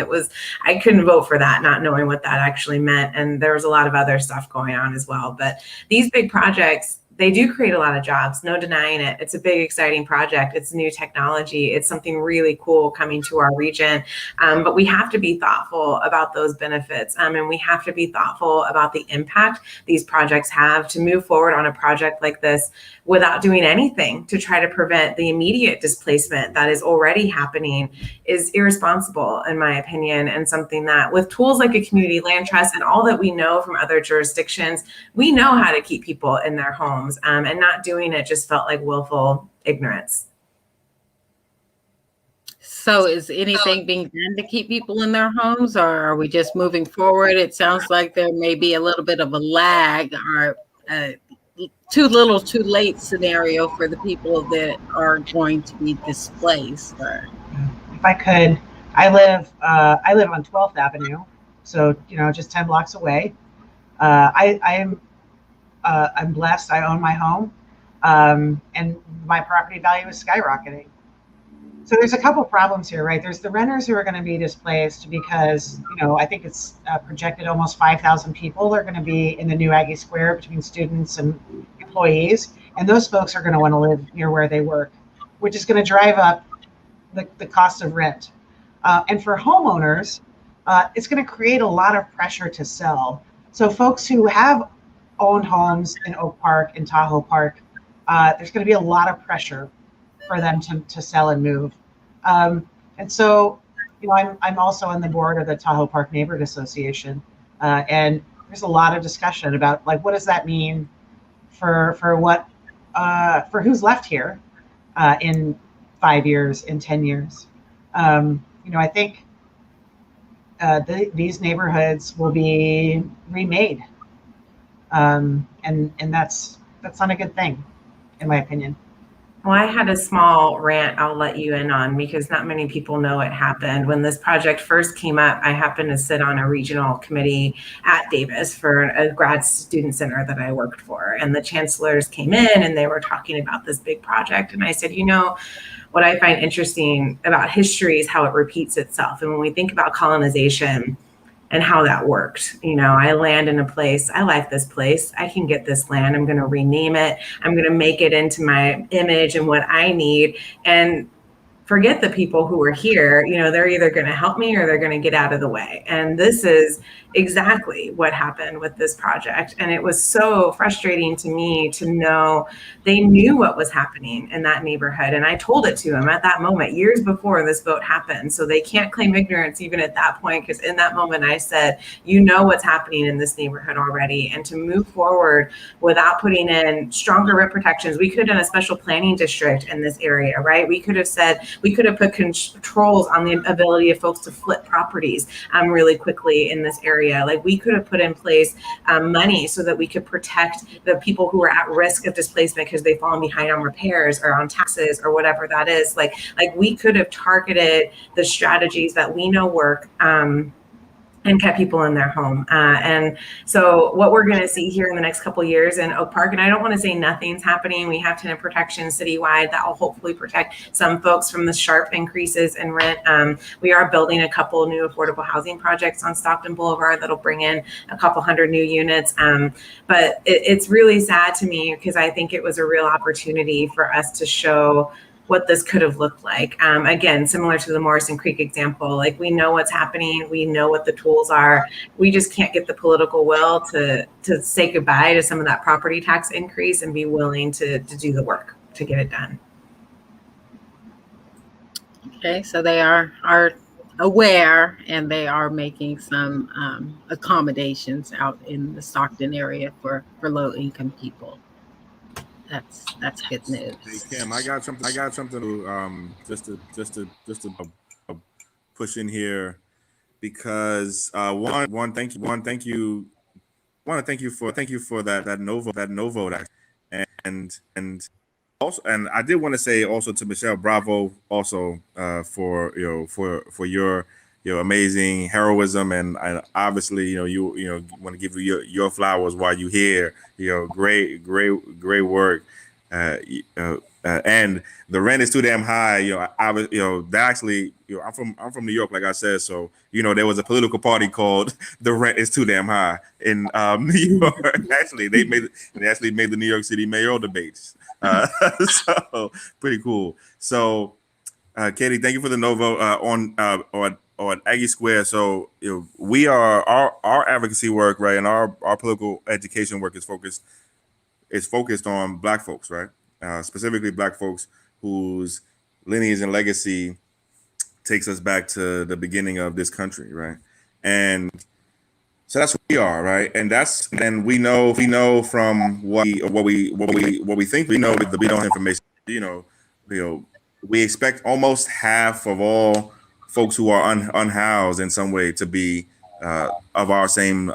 I couldn't vote for that, not knowing what that actually meant. And there was a lot of other stuff going on as well. But these big projects, they do create a lot of jobs, no denying it. It's a big, exciting project. It's new technology. It's something really cool coming to our region. But we have to be thoughtful about those benefits. And we have to be thoughtful about the impact these projects have to move forward on a project like this without doing anything to try to prevent the immediate displacement that is already happening is irresponsible, in my opinion, and something that with tools like a community land trust and all that we know from other jurisdictions, we know how to keep people in their homes, and not doing it just felt like willful ignorance. So is anything being done to keep people in their homes, or are we just moving forward? It sounds like there may be a little bit of a lag or too little, too late scenario for the people that are going to be displaced. If I could, I live on 12th Avenue, so just 10 blocks away. I'm blessed. I own my home, and my property value is skyrocketing. So there's a couple problems here, right? There's the renters who are going to be displaced because, I think it's projected almost 5,000 people are going to be in the new Aggie Square between students and employees. And those folks are going to want to live near where they work, which is going to drive up the cost of rent. And for homeowners, it's going to create a lot of pressure to sell. So folks who have owned homes in Oak Park and Tahoe Park, there's going to be a lot of pressure for them to sell and move. And so, I'm also on the board of the Tahoe Park Neighborhood Association. And there's a lot of discussion about what does that mean for who's left here in 5 years, in 10 years. I think these neighborhoods will be remade. And that's not a good thing, in my opinion. Well, I had a small rant I'll let you in on because not many people know it happened. When this project first came up, I happened to sit on a regional committee at Davis for a grad student center that I worked for. And the chancellors came in and they were talking about this big project. And I said, what I find interesting about history is how it repeats itself. And when we think about colonization and how that worked, I land in a place, I like this place, I can get this land, I'm going to rename it, I'm going to make it into my image and what I need. And forget the people who are here. You know, they're either going to help me or they're going to get out of the way. And this is exactly what happened with this project. And it was so frustrating to me to know they knew what was happening in that neighborhood. And I told it to them at that moment, years before this vote happened. So they can't claim ignorance even at that point, because in that moment I said, you know what's happening in this neighborhood already. And to move forward without putting in stronger rip protections, we could have done a special planning district in this area, right? We could have said, we could have put controls on the ability of folks to flip properties really quickly in this area. Like, we could have put in place money so that we could protect the people who are at risk of displacement because they've fallen behind on repairs or on taxes or whatever that is. Like we could have targeted the strategies that we know work, and kept people in their home. And so what we're going to see here in the next couple of years in Oak Park, and I don't want to say nothing's happening. We have tenant protection citywide that will hopefully protect some folks from the sharp increases in rent. We are building a couple new affordable housing projects on Stockton Boulevard that'll bring in a couple hundred new units. But it's really sad to me because I think it was a real opportunity for us to show what this could have looked like. Again, similar to the Morrison Creek example, like, we know what's happening, we know what the tools are. We just can't get the political will to say goodbye to some of that property tax increase and be willing to do the work to get it done. Okay, so they are aware, and they are making some accommodations out in the Stockton area for low-income people. That's good news. Hey Kim, I got something to just to push in here, because one thank you for that no vote act, and also, and I did want to say also to Michelle, bravo also for your amazing heroism, and obviously you want to give you your flowers while you here. Great work. And the rent is too damn high. I'm from New York, like I said. So there was a political party called "The Rent Is Too Damn High" in New York. Actually, they made the New York City mayoral debates. So pretty cool. So, Katie, thank you for the no vote on Aggie Square. So we are our advocacy work, right, and our political education work is focused on Black folks, right? Specifically Black folks whose lineage and legacy takes us back to the beginning of this country, right? And so that's what we are, right? And we know from what we think we know, that we don't have information. We expect almost half of all folks who are unhoused in some way to be of our same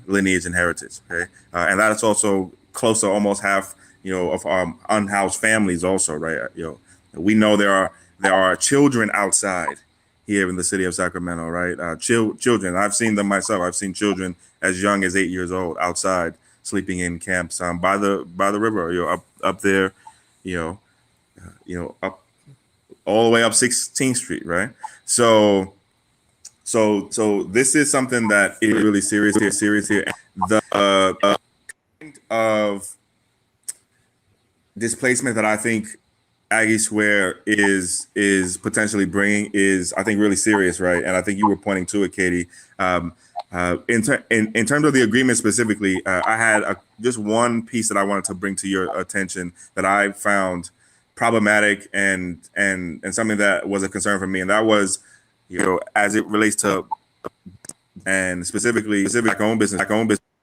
lineage and heritage, okay? And that's also close to almost half, of our unhoused families also, right? We know there are children outside here in the city of Sacramento, right? Children, I've seen them myself. I've seen children as young as 8 years old outside sleeping in camps by the river, up there, up all the way up 16th Street, right? So this is something that is really serious here. The kind of displacement that I think Aggie Square is potentially bringing is, I think, really serious, right? And I think you were pointing to it, Katie. In terms of the agreement specifically, I had just one piece that I wanted to bring to your attention that I found problematic and something that was a concern for me, and that was, as it relates to, and specifically Black-owned business.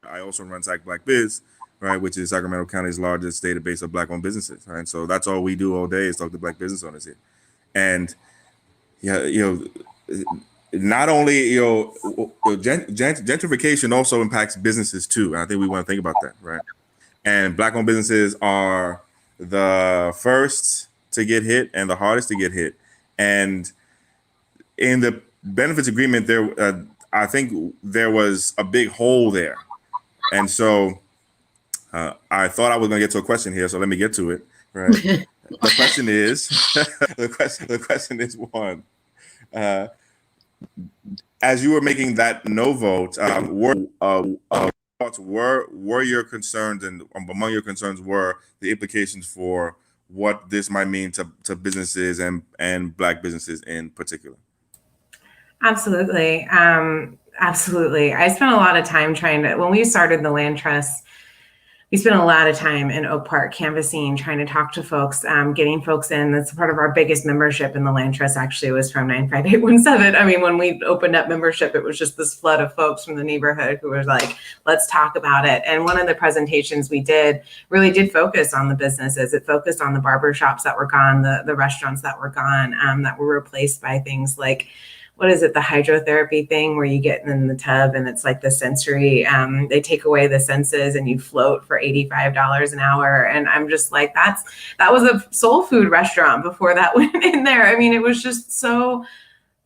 I also run Sac Black Biz, right, which is Sacramento County's largest database of Black-owned businesses, right? So that's all we do all day is talk to Black business owners here, and not only gentrification also impacts businesses too. And I think we want to think about that, right? And Black-owned businesses are the first to get hit and the hardest to get hit. And in the benefits agreement, there, I think there was a big hole there. And so I thought I was going to get to a question here, so let me get to it. Right. The question is, the question is one. As you were making that no vote, were your concerns, and among your concerns were the implications for what this might mean to businesses and Black businesses in particular? Absolutely. Absolutely. I spent a lot of time when we started the land trust, we spent a lot of time in Oak Park canvassing, trying to talk to folks, getting folks in. That's part of our biggest membership in the land trust, actually, was from 95817. I mean, when we opened up membership, it was just this flood of folks from the neighborhood who were like, let's talk about it. And one of the presentations we did really did focus on the businesses. It focused on the barber shops that were gone, the restaurants that were gone, that were replaced by things like, what is it, the hydrotherapy thing where you get in the tub and it's like the sensory, they take away the senses and you float for $85 an hour. And I'm just like, that was a soul food restaurant before that went in there. I mean, it was just so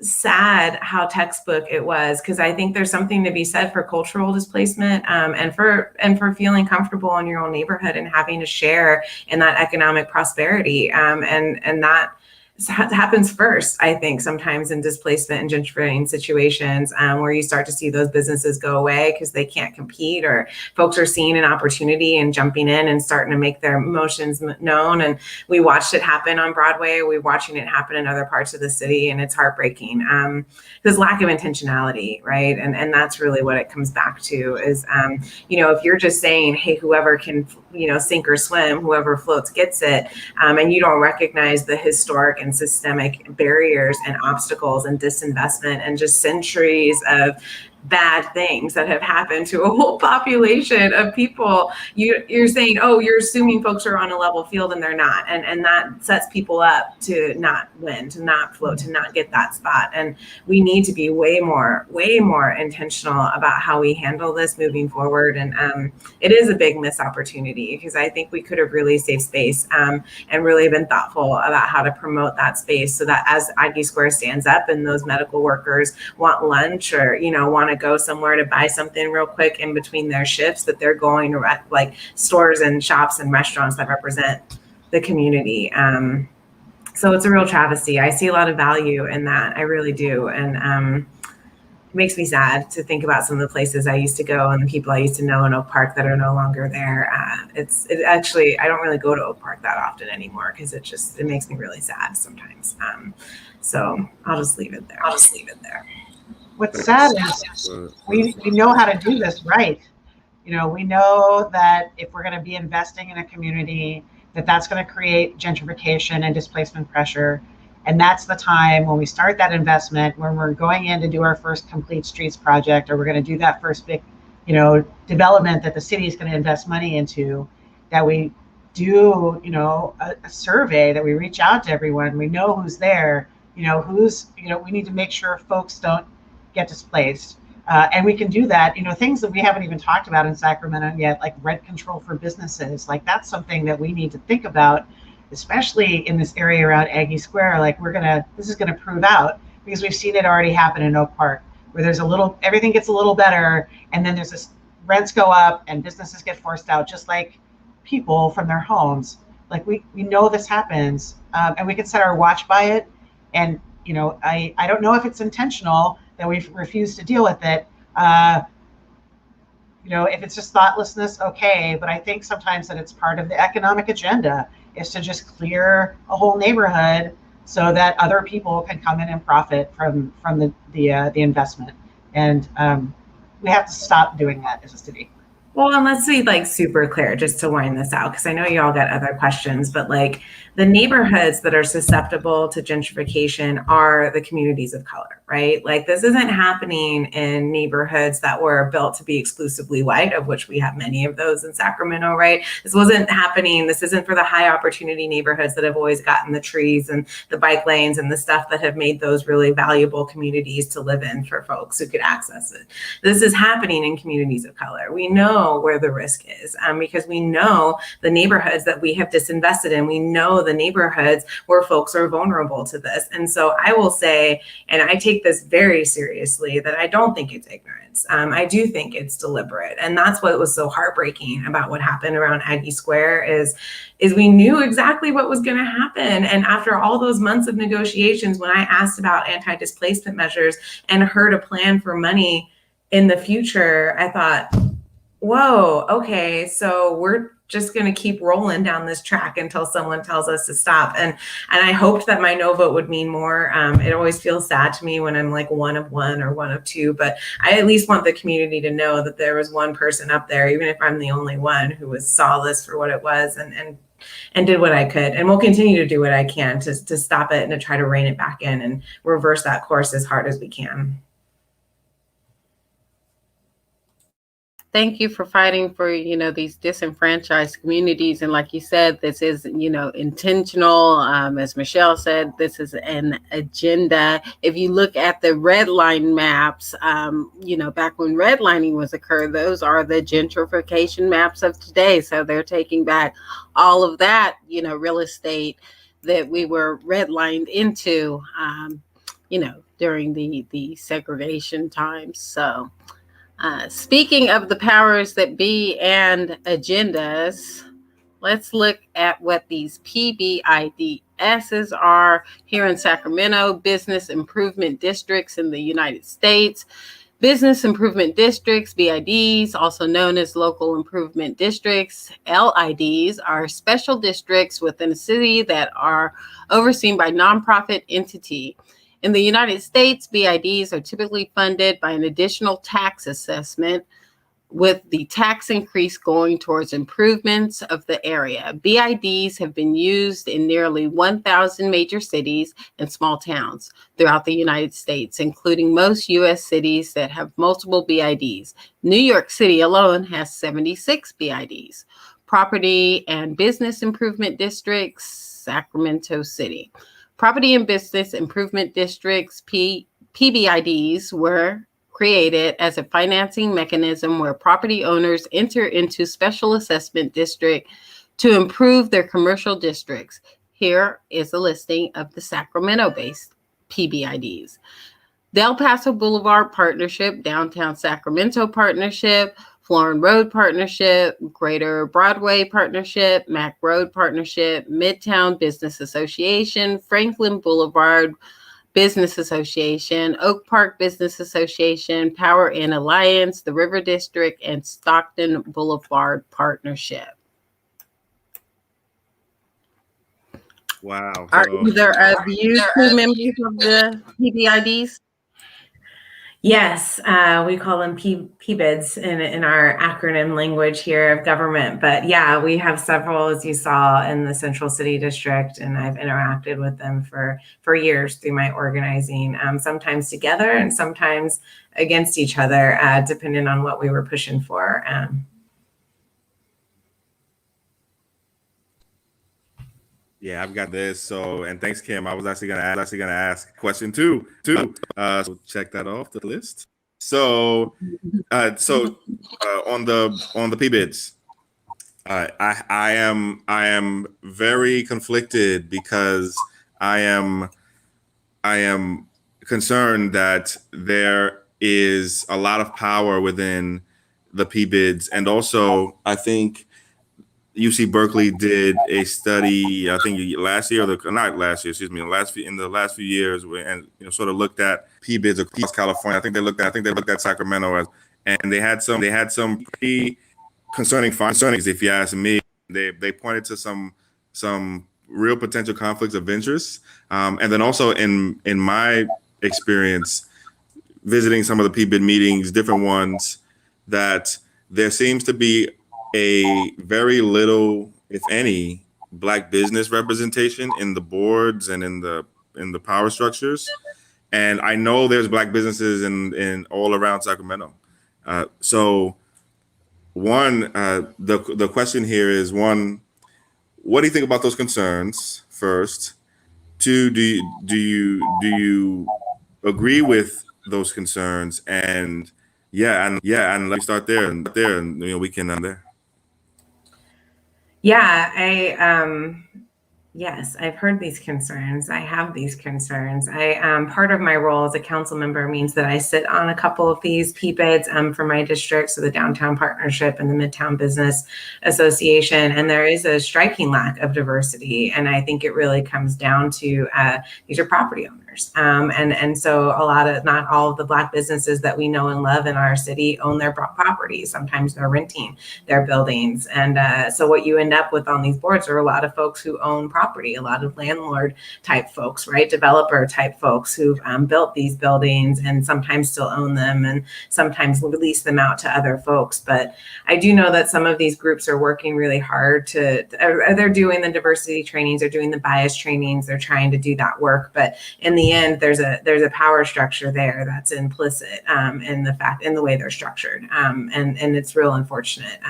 sad how textbook it was, because I think there's something to be said for cultural displacement, and for feeling comfortable in your own neighborhood and having to share in that economic prosperity. And that happens first, I think, sometimes in displacement and gentrifying situations, where you start to see those businesses go away because they can't compete, or folks are seeing an opportunity and jumping in and starting to make their emotions known. And we watched it happen on Broadway. We're watching it happen in other parts of the city, and it's heartbreaking. There's lack of intentionality, right? And that's really what it comes back to is, if you're just saying, hey, whoever can, sink or swim, whoever floats gets it, and you don't recognize the historic and systemic barriers and obstacles and disinvestment and just centuries of bad things that have happened to a whole population of people, you're saying, oh, you're assuming folks are on a level field, and they're not. And that sets people up to not win, to not float, to not get that spot. And we need to be way more intentional about how we handle this moving forward. And it is a big missed opportunity, because I think we could have really saved space, and really been thoughtful about how to promote that space, so that as Aggie Square stands up and those medical workers want lunch, or want to go somewhere to buy something real quick in between their shifts, that they're going to like stores and shops and restaurants that represent the community. So it's a real travesty. I see a lot of value in that. I really do. And it makes me sad to think about some of the places I used to go and the people I used to know in Oak Park that are no longer there. Actually, I don't really go to Oak Park that often anymore, because it makes me really sad sometimes. So I'll just leave it there. What's sad is we know how to do this right. We know that if we're going to be investing in a community, that's going to create gentrification and displacement pressure. And that's the time when we start that investment, when we're going in to do our first complete streets project, or we're going to do that first big, development that the city is going to invest money into, that we do, a survey, that we reach out to everyone. We know who's there, we need to make sure folks don't get displaced. And we can do that, things that we haven't even talked about in Sacramento yet, like rent control for businesses. Like, that's something that we need to think about, especially in this area around Aggie Square. Like, this is gonna prove out, because we've seen it already happen in Oak Park, where everything gets a little better, and then there's this, rents go up and businesses get forced out, just like people from their homes. Like, we know this happens, and we can set our watch by it. And I don't know if it's intentional that we've refused to deal with it. If it's just thoughtlessness, okay. But I think sometimes that it's part of the economic agenda, is to just clear a whole neighborhood so that other people can come in and profit from the investment. And we have to stop doing that as a city. Well, and let's be super clear, just to wind this out, because I know you all got other questions, but the neighborhoods that are susceptible to gentrification are the communities of color, right? This isn't happening in neighborhoods that were built to be exclusively white, of which we have many of those in Sacramento, right? This isn't for the high opportunity neighborhoods that have always gotten the trees and the bike lanes and the stuff that have made those really valuable communities to live in for folks who could access it. This is happening in communities of color. We know where the risk is, because we know the neighborhoods that we have disinvested in. We know the neighborhoods where folks are vulnerable to this. And so I will say, and I take this very seriously, that I don't think it's ignorance. I do think it's deliberate. And that's what was so heartbreaking about what happened around Aggie Square is we knew exactly what was going to happen. And after all those months of negotiations, when I asked about anti-displacement measures and heard a plan for money in the future, I thought, whoa, okay, so just going to keep rolling down this track until someone tells us to stop. And I hoped that my no vote would mean more. It always feels sad to me when I'm like one of one or one of two, but I at least want the community to know that there was one person up there, even if I'm the only one, who saw this for what it was and did what I could, and will continue to do what I can to stop it and to try to rein it back in and reverse that course as hard as we can. Thank you for fighting for, these disenfranchised communities. And like you said, this is, intentional. As Michelle said, this is an agenda. If you look at the red line maps, back when redlining was occurred, those are the gentrification maps of today. So they're taking back all of that, real estate that we were redlined into, during the segregation times. So speaking of the powers that be and agendas, let's look at what these PBIDSs are here in Sacramento, Business Improvement Districts in the United States. Business Improvement Districts, BIDs, also known as Local Improvement Districts, LIDs, are special districts within a city that are overseen by nonprofit entity. In the United States, BIDs are typically funded by an additional tax assessment, with the tax increase going towards improvements of the area. BIDs have been used in nearly 1,000 major cities and small towns throughout the United States, including most U.S. cities that have multiple BIDs. New York City alone has 76 BIDs. Property and Business Improvement Districts, Sacramento City. Property and Business Improvement Districts, PBIDs, were created as a financing mechanism where property owners enter into special assessment district to improve their commercial districts. Here is a listing of the Sacramento-based PBIDs. The El Paso Boulevard Partnership, Downtown Sacramento Partnership, Florin Road Partnership, Greater Broadway Partnership, Mack Road Partnership, Midtown Business Association, Franklin Boulevard Business Association, Oak Park Business Association, Power Inn Alliance, the River District, and Stockton Boulevard Partnership. Wow. Are either of you two members of the PBIDs? Yes, we call them PBIDs in our acronym language here of government. But yeah, we have several, as you saw, in the Central City District, and I've interacted with them for years through my organizing, sometimes together and sometimes against each other, depending on what we were pushing for. Yeah, I've got this. So, and thanks, Kim. I was actually gonna ask question two. So check that off the list. So, on the PBIDs, I am very conflicted because I am concerned that there is a lot of power within the PBIDs, and also I think UC Berkeley did a study, I think last year, in the last few years, and sort of looked at PBIDs across California. I think they looked at Sacramento and they had some pretty concerning findings, if you ask me. They pointed to some real potential conflicts of interest, and then also in my experience visiting some of the PBID meetings, different ones, that there seems to be a very little, if any, Black business representation in the boards and in the power structures. And I know there's Black businesses in all around Sacramento. So one, the question here is, one, what do you think about those concerns first? Two, do you agree with those concerns? And and let me start there and we can end there. Yeah, yes, I've heard these concerns. I have these concerns. Part of my role as a council member means that I sit on a couple of these PBIDs for my district, so the Downtown Partnership and the Midtown Business Association, and there is a striking lack of diversity. And I think it really comes down to these are property owners. owners. And so not all of the Black businesses that we know and love in our city own their properties. Sometimes they're renting their buildings. And so what you end up with on these boards are a lot of folks who own property, a lot of landlord type folks, right? Developer type folks who've built these buildings and sometimes still own them and sometimes lease them out to other folks. But I do know that some of these groups are working really hard they're doing the diversity trainings, they're doing the bias trainings, they're trying to do that work. But in the end, there's a power structure there that's implicit in the way they're structured. And it's real unfortunate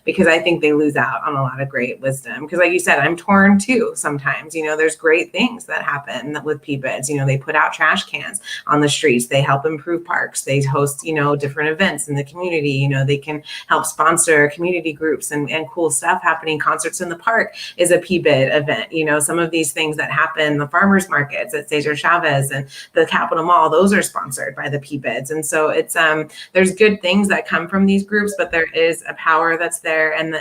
because I think they lose out on a lot of great wisdom. Because like you said, I'm torn too sometimes. There's great things that happen with PBIDs. They put out trash cans on the streets. They help improve parks. They host, different events in the community. They can help sponsor community groups and cool stuff happening. Concerts in the park is a PBID event. Some of these things that happen, the farmers markets at Cesar Chavez and the Capitol Mall, those are sponsored by the PBIDs. And so it's there's good things that come from these groups, but there is a power that's there, and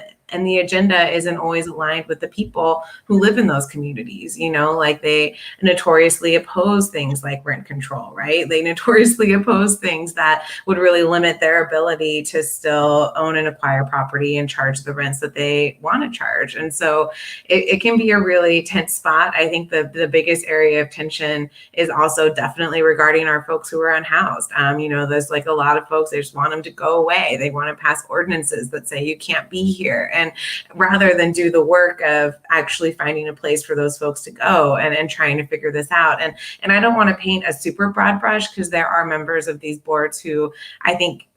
the agenda isn't always aligned with the people who live in those communities. Like they notoriously oppose things like rent control, right? They notoriously oppose things that would really limit their ability to still own and acquire property and charge the rents that they want to charge. And so it can be a really tense spot. I think the biggest area of tension is also definitely regarding our folks who are unhoused. There's like a lot of folks, they just want them to go away. They want to pass ordinances that say you can't be here. And rather than do the work of actually finding a place for those folks to go and trying to figure this out. And I don't want to paint a super broad brush because there are members of these boards who I think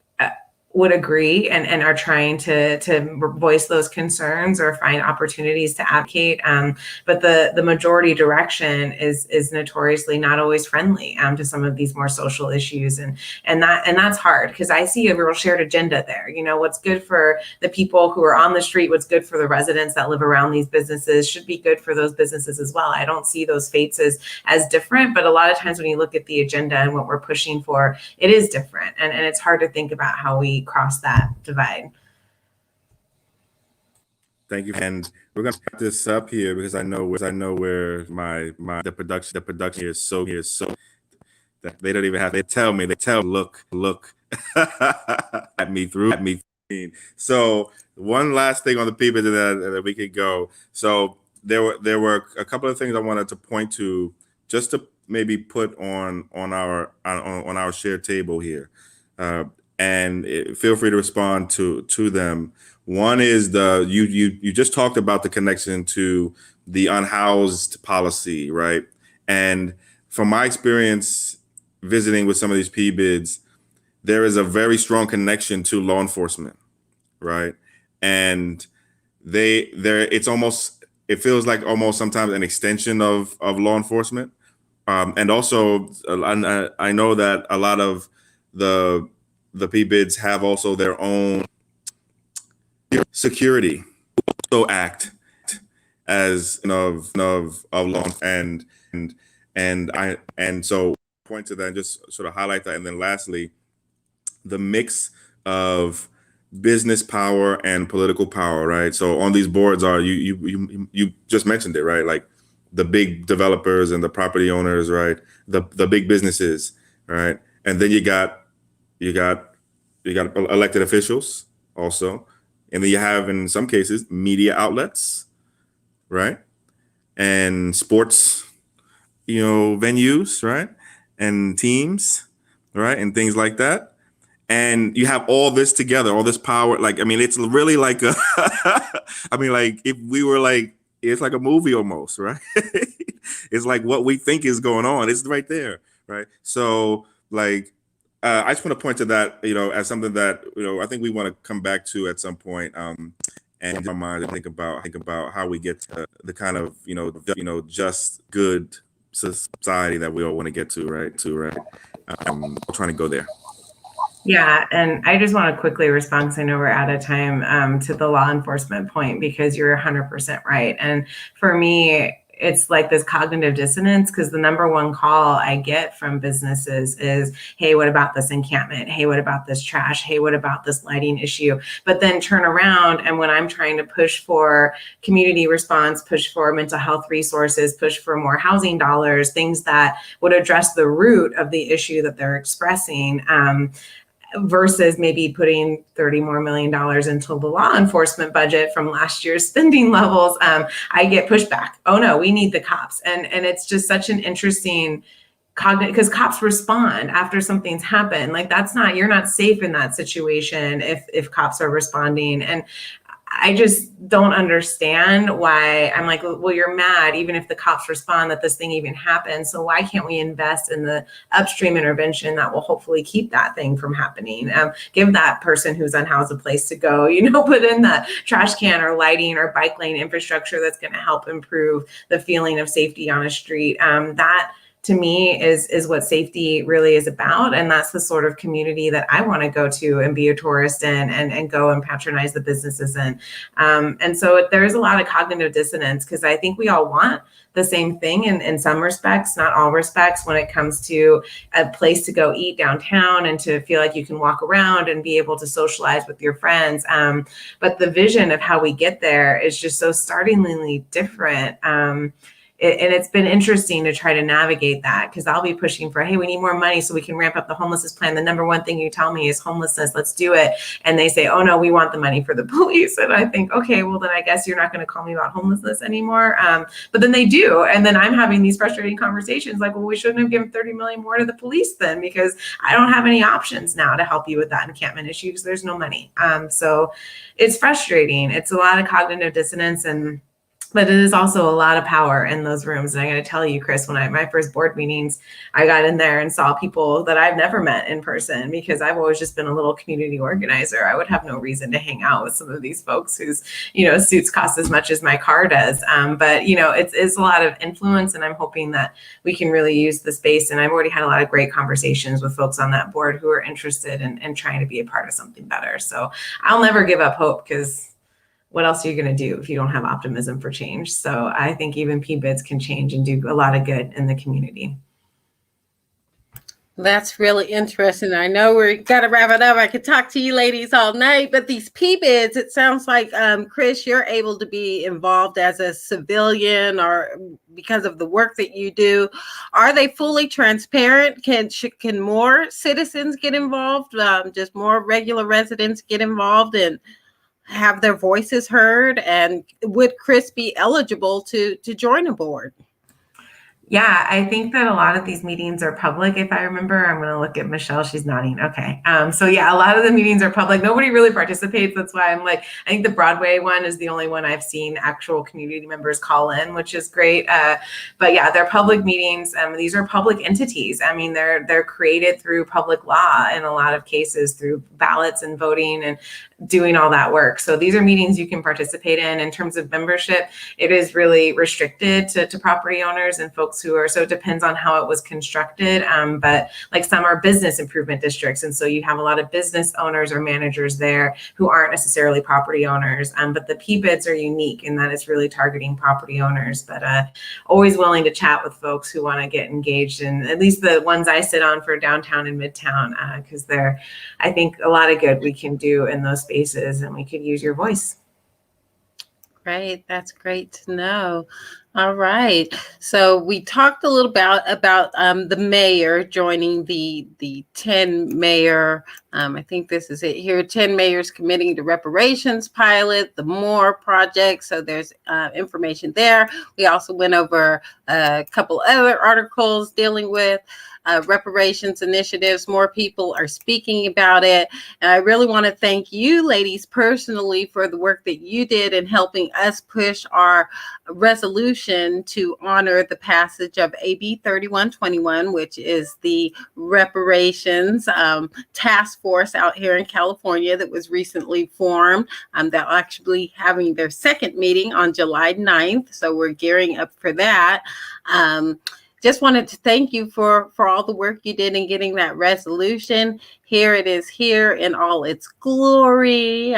would agree and are trying to voice those concerns or find opportunities to advocate. But the majority direction is notoriously not always friendly to some of these more social issues. And that's hard because I see a real shared agenda there. What's good for the people who are on the street, what's good for the residents that live around these businesses should be good for those businesses as well. I don't see those fates as different, but a lot of times when you look at the agenda and what we're pushing for, it is different. And it's hard to think about how we cross that divide. Thank you. And we're gonna wrap this up here because I know where the production is so that they don't even have to tell me. They tell look at me. So one last thing on the people that we could go. So there were a couple of things I wanted to point to just to maybe put on our shared table here. And feel free to respond to them. One is you just talked about the connection to the unhoused policy, right? And from my experience visiting with some of these PBIDs, there is a very strong connection to law enforcement, right? And it feels like almost sometimes an extension of law enforcement. And also I know that a lot of the PBIDs have also their own security act as of law and so point to that and just sort of highlight that. And then lastly, the mix of business power and political power, right? So on these boards are you just mentioned it, right? Like the big developers and the property owners, right? The big businesses, right? And then you got elected officials also. And then you have, in some cases, media outlets, right? And sports, venues, right? And teams, right? And things like that. And you have all this together, all this power. It's really like if we were it's like a movie almost, right? It's like what we think is going on. It's right there, right? So I just want to point to that, as something that, I think we want to come back to at some point, and in our mind and think about how we get to the kind of, just good society that we all want to get to, right? I'm trying to go there. Yeah, and I just want to quickly respond because I know we're out of time to the law enforcement point because you're 100% right. And for me, it's like this cognitive dissonance, because the number one call I get from businesses is, hey, what about this encampment? Hey, what about this trash? Hey, what about this lighting issue? But then turn around, and when I'm trying to push for community response, push for mental health resources, push for more housing dollars, things that would address the root of the issue that they're expressing, versus maybe putting $30 million more into the law enforcement budget from last year's spending levels, I get pushback. Oh no, we need the cops. And it's just such an interesting cognitive, because cops respond after something's happened. Like, you're not safe in that situation if cops are responding. And I just don't understand why. I'm like, well, you're mad even if the cops respond that this thing even happened. So why can't we invest in the upstream intervention that will hopefully keep that thing from happening? Give that person who's unhoused a place to go, put in the trash can or lighting or bike lane infrastructure that's going to help improve the feeling of safety on a street. That, to me, is what safety really is about. And that's the sort of community that I want to go to and be a tourist in, and go and patronize the businesses in. And so there is a lot of cognitive dissonance, because I think we all want the same thing in some respects, not all respects, when it comes to a place to go eat downtown and to feel like you can walk around and be able to socialize with your friends. But the vision of how we get there is just so startlingly different. And it's been interesting to try to navigate that, because I'll be pushing for, hey, we need more money so we can ramp up the homelessness plan. The number one thing you tell me is homelessness. Let's do it. And they say, oh no, we want the money for the police. And I think, okay, well then I guess you're not going to call me about homelessness anymore. But then they do. And then I'm having these frustrating conversations like, well, we shouldn't have given 30 million more to the police then, because I don't have any options now to help you with that encampment issue, because there's no money. So it's frustrating. It's a lot of cognitive dissonance, but it is also a lot of power in those rooms. And I'm going to tell you, Chris, when my first board meetings, I got in there and saw people that I've never met in person, because I've always just been a little community organizer. I would have no reason to hang out with some of these folks whose, suits cost as much as my car does. But, it's a lot of influence, and I'm hoping that we can really use the space. And I've already had a lot of great conversations with folks on that board who are interested in trying to be a part of something better. So I'll never give up hope, because what else are you going to do if you don't have optimism for change? So I think even PBIDs can change and do a lot of good in the community. That's really interesting. I know we got to wrap it up. I could talk to you ladies all night, but these PBIDs, it sounds like, Chris, you're able to be involved as a civilian, or because of the work that you do. Are they fully transparent? Can more citizens get involved? Just more regular residents get involved and have their voices heard? And would Chris be eligible to join a board? Yeah, I think that a lot of these meetings are public. If I remember, I'm going to look at Michelle. She's nodding. Okay. So yeah, a lot of the meetings are public. Nobody really participates. That's why I'm like, I think the Broadway one is the only one I've seen actual community members call in, which is great. But yeah, they're public meetings. These are public entities. I mean, they're created through public law in a lot of cases, through ballots and voting and doing all that work. So these are meetings you can participate in. In terms of membership, it is really restricted to property owners and folks who are, so it depends on how it was constructed. But like, some are business improvement districts. And so you have a lot of business owners or managers there who aren't necessarily property owners. But the PBIDs are unique in that it's really targeting property owners, but always willing to chat with folks who want to get engaged. And at least the ones I sit on for downtown and midtown, because they're, I think, a lot of good we can do in those spaces, and we could use your voice. Great. That's great to know. All right. So we talked a little about the mayor joining the 10 mayor. I think this is it here. 10 mayors committing to reparations pilot, the MORE project. So there's information there. We also went over a couple other articles dealing with reparations initiatives. More people are speaking about it. And I really want to thank you ladies personally for the work that you did in helping us push our resolution to honor the passage of AB 3121, which is the reparations task force out here in California that was recently formed. They're actually having their second meeting on July 9th. So we're gearing up for that. Just wanted to thank you for all the work you did in getting that resolution. Here it is here in all its glory.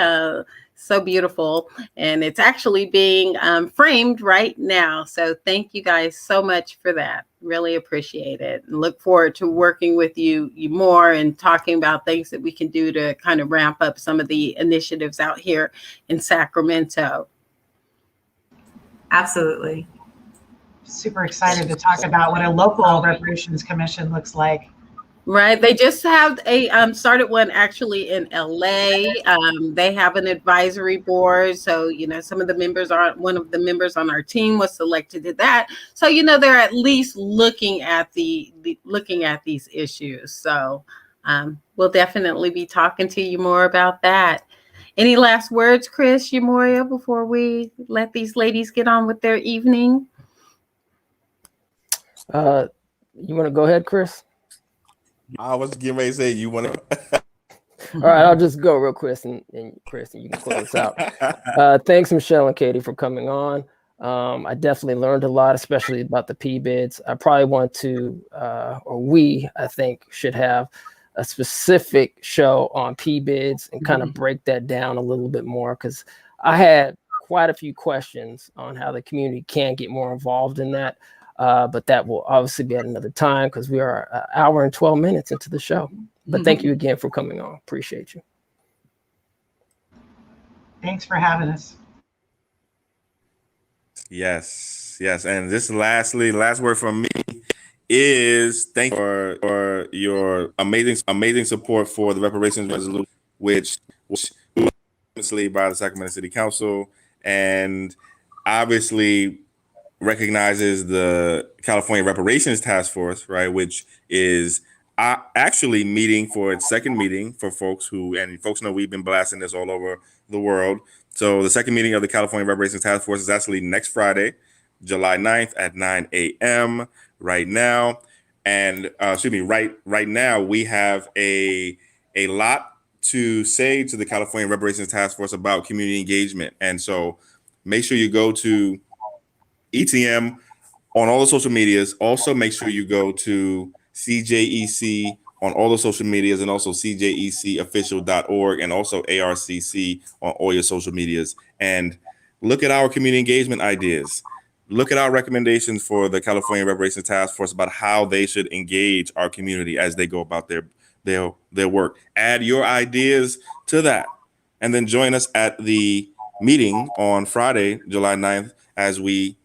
So beautiful. And it's actually being framed right now. So thank you guys so much for that. Really appreciate it. And look forward to working with you more and talking about things that we can do to kind of ramp up some of the initiatives out here in Sacramento. Absolutely. Super excited to talk about what a local reparations commission looks like. Right. They just have started one actually in LA. They have an advisory board. So, some of the members one of the members on our team was selected to that. So, they're at least looking at looking at these issues. So we'll definitely be talking to you more about that. Any last words, Chris, Yamoria, before we let these ladies get on with their evening? You want to go ahead, Chris? I was getting ready to say, you want to? All right, I'll just go real quick, and Chris, and you can close out. Thanks, Michelle and Katie, for coming on. I definitely learned a lot, especially about the P-bids. I probably want to, I think, should have a specific show on P-bids and kind of break that down a little bit more, because I had quite a few questions on how the community can get more involved in that. But that will obviously be at another time, because we are an hour and 12 minutes into the show. But thank you again for coming on. Appreciate you. Thanks for having us. Yes. And this last word from me is thank you for your amazing support for the reparations resolution, which was obviously by the Sacramento City Council, and obviously recognizes the California Reparations Task Force, right, which is actually meeting for its second meeting for folks know we've been blasting this all over the world. So the second meeting of the California Reparations Task Force is actually next Friday, July 9th at 9 a.m. right now. And right now we have a lot to say to the California Reparations Task Force about community engagement. And so make sure you go to ETM on all the social medias. Also, make sure you go to CJEC on all the social medias, and also CJECofficial.org, and also ARCC on all your social medias. And look at our community engagement ideas. Look at our recommendations for the California Reparations Task Force about how they should engage our community as they go about their work. Add your ideas to that, and then join us at the meeting on Friday, July 9th, as we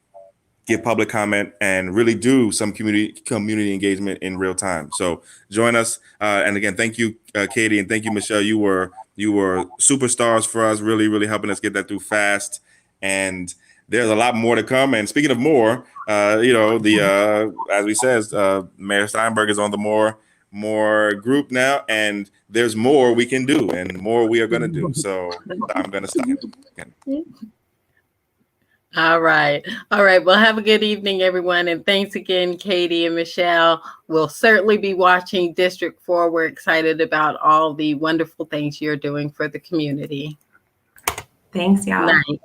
give public comment and really do some community engagement in real time. So join us. And again, thank you, Katie, and thank you, Michelle. You were superstars for us, really, really helping us get that through fast. And there's a lot more to come. And speaking of more, as we said, Mayor Steinberg is on the more group now, and there's more we can do and more we are going to do. So I'm going to stop again. All right. Well, have a good evening, everyone. And thanks again, Katie and Michelle. We'll certainly be watching District 4. We're excited about all the wonderful things you're doing for the community. Thanks, y'all. Night.